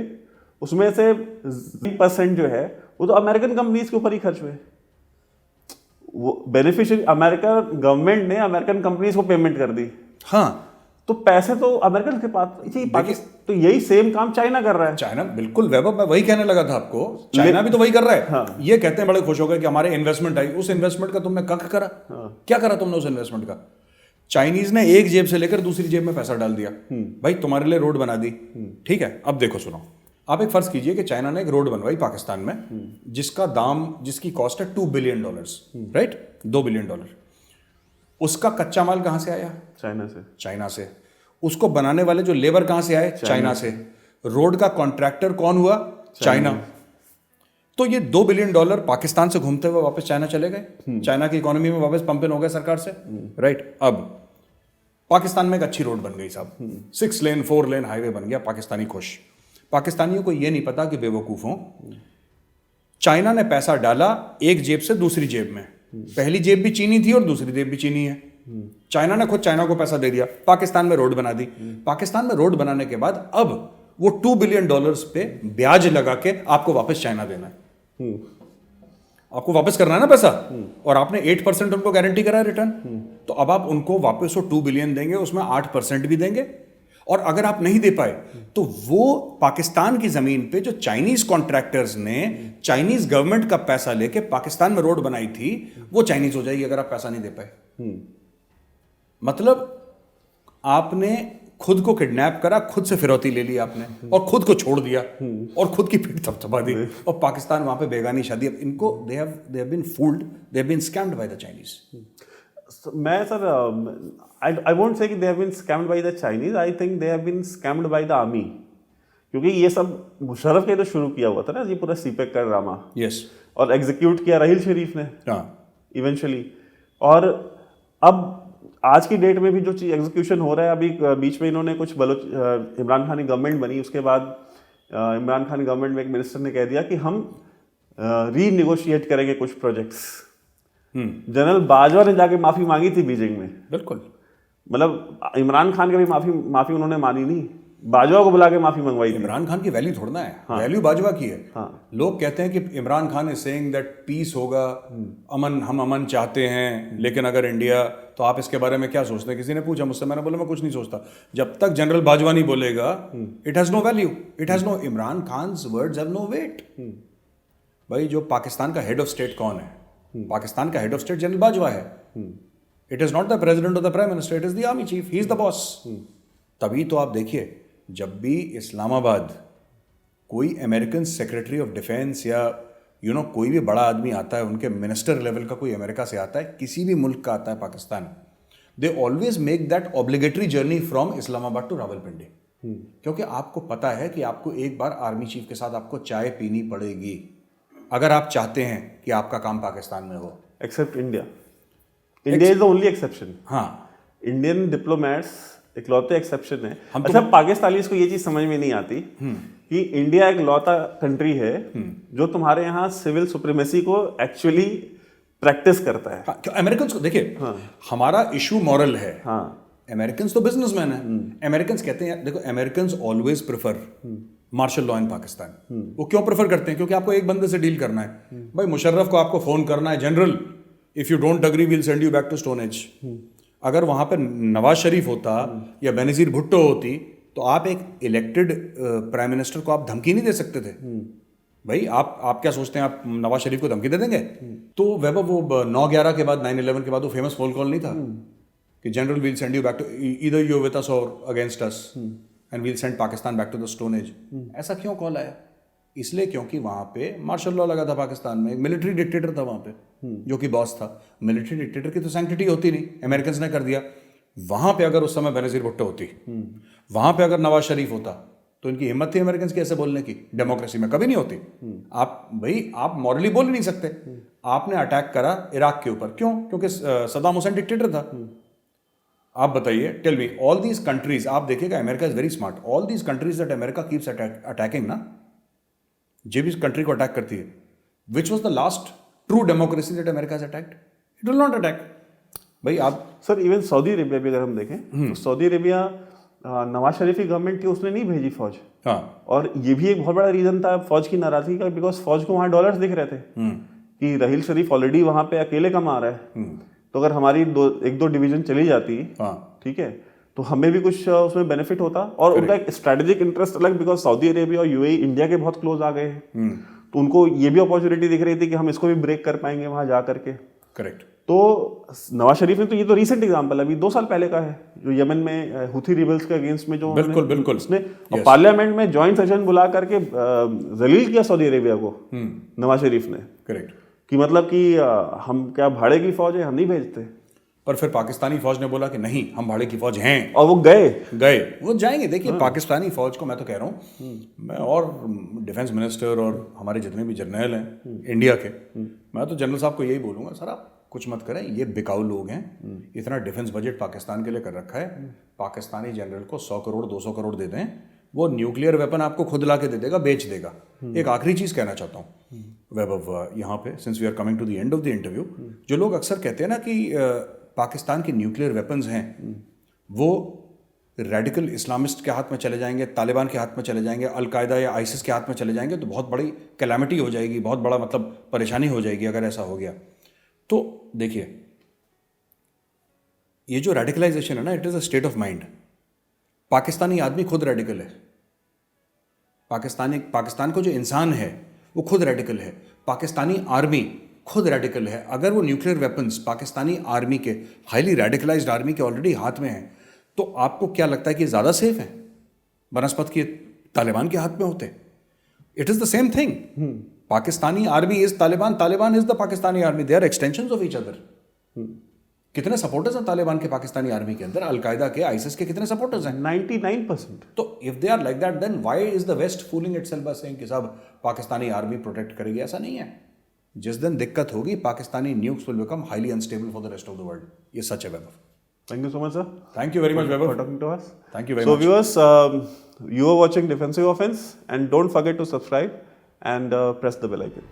उसमें से 0% जो है वो तो अमेरिकन कंपनीज के ऊपर ही खर्च हुए. वो बेनिफिशियरी अमेरिका गवर्नमेंट ने अमेरिकन कंपनीज को पेमेंट कर दी. हाँ, तो पैसे तो अमेरिकन के पास. तो यही सेम काम चाइना कर रहा है. चाइना, बिल्कुल वैभव, मैं वही कहने लगा था आपको, चाइना भी तो वही कर रहा है. हाँ. ये कहते हैं बड़े खुश हो गए कि हमारे इन्वेस्टमेंट आई. उस इन्वेस्टमेंट का तुमने कख करा? हाँ. क्या करा तुमने उस इन्वेस्टमेंट का? चाइनीज ने एक जेब से लेकर दूसरी जेब में पैसा डाल दिया. भाई तुम्हारे लिए रोड बना दी, ठीक है. अब देखो सुनो, आप एक फर्ज कीजिए कि चाइना ने एक रोड बनवाई पाकिस्तान में, जिसका दाम, जिसकी कॉस्ट है $2 बिलियन, राइट, $2 बिलियन. उसका कच्चा माल कहां से आया? चाइना से. उसको बनाने वाले जो लेबर कहां से आए? चाइना से. रोड का कॉन्ट्रैक्टर कौन हुआ? चाइना. तो ये $2 बिलियन पाकिस्तान से घूमते हुए वापस चाइना चले गए, चाइना की इकोनॉमी में वापस पंप इन हो गए सरकार से, राइट. अब पाकिस्तान में एक अच्छी रोड बन गई साहब, 6 लेन 4 लेन हाईवे बन गया, पाकिस्तानी खुश. पाकिस्तानियों को यह नहीं पता कि बेवकूफ हो, चाइना ने पैसा डाला एक जेब से दूसरी जेब में. पहली जेब भी चीनी थी और दूसरी जेब भी चीनी है. चाइना ने खुद चाइना को पैसा दे दिया, पाकिस्तान में रोड बना दी. पाकिस्तान में रोड बनाने के बाद अब वो $2 बिलियन पे ब्याज लगा के आपको वापस चाइना देना है. आपको वापस करना है ना पैसा, और आपने 8% उनको गारंटी करा है रिटर्न. तो अब आप उनको वापस वो 2 बिलियन देंगे, उसमें 8% भी देंगे. और अगर आप नहीं दे पाए तो वो पाकिस्तान की जमीन पे जो चाइनीज कॉन्ट्रैक्टर्स ने चाइनीज गवर्नमेंट का पैसा लेके पाकिस्तान में रोड बनाई थी, वो चाइनीज हो जाएगी अगर आप पैसा नहीं दे पाए. मतलब आपने खुद को किडनैप करा, खुद से फिरौती ले ली आपने, और खुद को छोड़ दिया, और खुद की पीठ थपथपा दी, और पाकिस्तान वहां पे बेगानी शादी. अब इनको they have been fooled, they have been scammed by the Chinese. मैं सर, I won't say कि they have been scammed by the Chinese. I think they have been scammed by the army. क्योंकि ये सब मुशर्रफ के तो शुरू किया हुआ था ना, ये पूरा सीपेक का ड्रामा. यस. और एग्जीक्यूट किया राहील शरीफ ने. हाँ. इवेंचुअली. और अब आज की डेट में भी जो चीज एग्जीक्यूशन हो रहा है, अभी बीच में इन्होंने कुछ इमरान खान की गवर्नमेंट बनी, उसके बाद इमरान खान गवर्नमेंट में एक मिनिस्टर ने कह दिया कि हम रीनिगोशिएट करेंगे कुछ प्रोजेक्ट्स. जनरल बाजवा ने जाके माफी मांगी थी बीजिंग में. बिल्कुल. मतलब इमरान खान की भी माफी उन्होंने मानी नहीं, बाजवा को बुला के माफी मंगवाई थी. इमरान खान की वैल्यू थोड़ा है. हाँ. वैल्यू बाजवा की है. हाँ. लोग कहते हैं कि Imran Khan is saying that peace होगा, अमन, हम अमन चाहते हैं, लेकिन अगर इंडिया, तो आप इसके बारे में क्या सोचते हैं? किसी ने पूछा मुझसे, मैंने बोला मैं कुछ नहीं सोचता. जब तक जनरल बाजवा नहीं बोलेगा, it has no value, it has no, Imran Khan's words have no weight. भाई जो पाकिस्तान का हेड ऑफ स्टेट कौन है? पाकिस्तान का head of state general Bajwa है. It is not the president और the prime minister, it is the army chief, he is the boss. तभी तो आप देखिए, जब भी इस्लामाबाद कोई अमेरिकन सेक्रेटरी ऑफ डिफेंस या कोई भी बड़ा आदमी आता है, उनके मिनिस्टर लेवल का कोई अमेरिका से आता है, किसी भी मुल्क का आता है Pakistan, they always make that obligatory journey from Islamabad to Rawalpindi, क्योंकि आपको पता है कि आपको एक बार आर्मी चीफ के साथ आपको चाय पीनी पड़ेगी अगर आप चाहते हैं कि आपका काम पाकिस्तान में हो। Except India, India is the only exception. हाँ, इंडियन डिप्लोमेट्स इकलौते एक्सेप्शन है। अच्छा, पाकिस्तानीज को ये चीज समझ में नहीं आती कि इंडिया एक लौता कंट्री है जो तुम्हारे यहाँ सिविल सुप्रीमेसी को एक्चुअली प्रैक्टिस करता है। हाँ, अमेरिकन को देखिए, हमारा इशू मॉरल है। हाँ, अमेरिकन तो बिजनेसमैन है। अमेरिकन कहते हैं, देखो American always prefer martial law in Pakistan. वो क्यों प्रेफर करते हैं? क्योंकि आपको एक बंदे से डील करना है। भाई मुशर्रफ को आपको फोन करना है, general if you don't agree will send you back to stone age. अगर वहां पर नवाज शरीफ होता या बेनजीर भुट्टो होती तो आप एक इलेक्टेड प्राइम मिनिस्टर को आप धमकी नहीं दे सकते थे। भाई आप क्या सोचते हैं, आप नवाज शरीफ को धमकी दे देंगे? तो वैभव वो 9/11 के बाद, 9/11 के बाद वो फेमस फोन कॉल नहीं था कि general will send you back to either you with us और against us and will send Pakistan back to the stone age. ऐसा क्यों कॉल आया? इसलिए क्योंकि वहां पे मार्शल लॉ लगा था पाकिस्तान में, एक मिलिट्री डिक्टेटर था वहां पे जो कि बॉस था। मिलिट्री डिक्टेटर की तो सैंक्टिटी होती नहीं, अमेरिकन ने कर दिया। वहां पे अगर उस समय बेनजीर भुट्टो होती, वहां पे अगर नवाज शरीफ होता, तो इनकी हिम्मत थी अमेरिकन की ऐसे बोलने की? डेमोक्रेसी में कभी नहीं होती। आप मॉरली बोल ही नहीं सकते। आपने अटैक करा इराक के ऊपर, क्यों? क्योंकि सद्दाम हुसैन डिक्टेटर था। आप बताइए, tell me, all these countries, आप देखिएगा America is very smart, all these countries that America keeps attacking ना, जो भी कंट्री को अटैक करती है, which was the last true democracy that America has attacked? It will not attack. भाई आप सर, इवन सऊदी अरेबिया भी अगर हम देखें तो सऊदी अरेबिया नवाज शरीफ की गवर्नमेंट थी, उसने नहीं भेजी फौज। हाँ, और ये भी एक बहुत बड़ा रीजन था फौज की नाराजगी का, बिकॉज फौज को वहां डॉलर्स दिख रहे थे कि रहील शरीफ ऑलरेडी वहां पे अकेले कमा रहा है, तो अगर हमारी एक दो डिवीजन चली जाती, ठीक है, तो हमें भी कुछ उसमें बेनिफिट होता। और उनका एक स्ट्रेटेजिक इंटरेस्ट अलग, बिकॉज सऊदी अरेबिया और यूएई इंडिया के बहुत क्लोज आ गए हैं, तो उनको ये भी अपॉर्चुनिटी दिख रही थी कि हम इसको भी ब्रेक कर पाएंगे वहां जा करके। करेक्ट। तो नवाज शरीफ ने तो, ये तो रिसेंट एग्जांपल अभी 2 साल पहले का है, जो यमन में हुथी रिबल्स के अगेंस्ट में जो बिल्कुल उसने पार्लियामेंट में जॉइंट सेशन बुला करके जलील किया सऊदी अरेबिया को, नवाज शरीफ ने। करेक्ट। कि मतलब कि हम क्या भाड़े की फौज है, हम नहीं भेजते। पर फिर पाकिस्तानी फौज ने बोला कि नहीं, हम भाड़े की फौज हैं, और वो गए, वो जाएंगे। देखिए पाकिस्तानी फौज को मैं तो कह रहा हूँ, मैं और डिफेंस मिनिस्टर और हमारे जितने भी जर्नल हैं इंडिया के, मैं तो जनरल साहब को यही बोलूँगा, सर आप कुछ मत करें, ये बिकाऊ लोग हैं। इतना डिफेंस बजट पाकिस्तान के लिए कर रखा है, पाकिस्तानी जनरल को 100 करोड़ 200 करोड़ दे दें, वो न्यूक्लियर वेपन आपको खुद ला के दे देगा, बेच देगा। एक आखिरी चीज़ कहना चाहता हूँ वैभव, यहाँ पे, since we are coming to the end of the interview, जो लोग अक्सर कहते हैं ना कि पाकिस्तान के न्यूक्लियर वेपन्स हैं वो रेडिकल इस्लामिस्ट के हाथ में चले जाएंगे, तालिबान के हाथ में चले जाएंगे, अलकायदा या आईसिस के हाथ में चले जाएंगे, तो बहुत बड़ी कैलामिटी हो जाएगी, बहुत बड़ा मतलब परेशानी हो जाएगी अगर ऐसा हो गया। तो देखिए, ये जो रेडिकलाइजेशन है ना, it is a state of mind. Pakistani आदमी खुद रेडिकल है, पाकिस्तान को जो इंसान है वो खुद रेडिकल है, पाकिस्तानी आर्मी खुद रेडिकल है। अगर वो न्यूक्लियर वेपन्स पाकिस्तानी आर्मी के, हाईली रेडिकलाइज्ड आर्मी के ऑलरेडी हाथ में हैं, तो आपको क्या लगता है कि ज़्यादा सेफ है बनस्पत के तालिबान के हाथ में होते? It is the same thing. Pakistani army is Taliban, Taliban is the Pakistani army, they are extensions of each other. कितने सपोर्टर्स हैं तालिबान के पाकिस्तानी आर्मी के अंदर? अलकायदा के, आईसिस के कितने सपोर्टर्स हैं? 99%। तो if they are like that, then why is the west fooling itself by saying कि साहब पाकिस्तानी आर्मी प्रोटेक्ट करेगी? ऐसा नहीं है। जिस दिन दिक्कत होगी, Pakistani nukes will become highly unstable for the rest of the world. ये सच है वैभव। Thank you so much, sir. Thank you very much, Vaibhav, for talking to us. Thank you very much. So, viewers, you are watching Defensive Offense, and don't forget to subscribe and press the bell icon.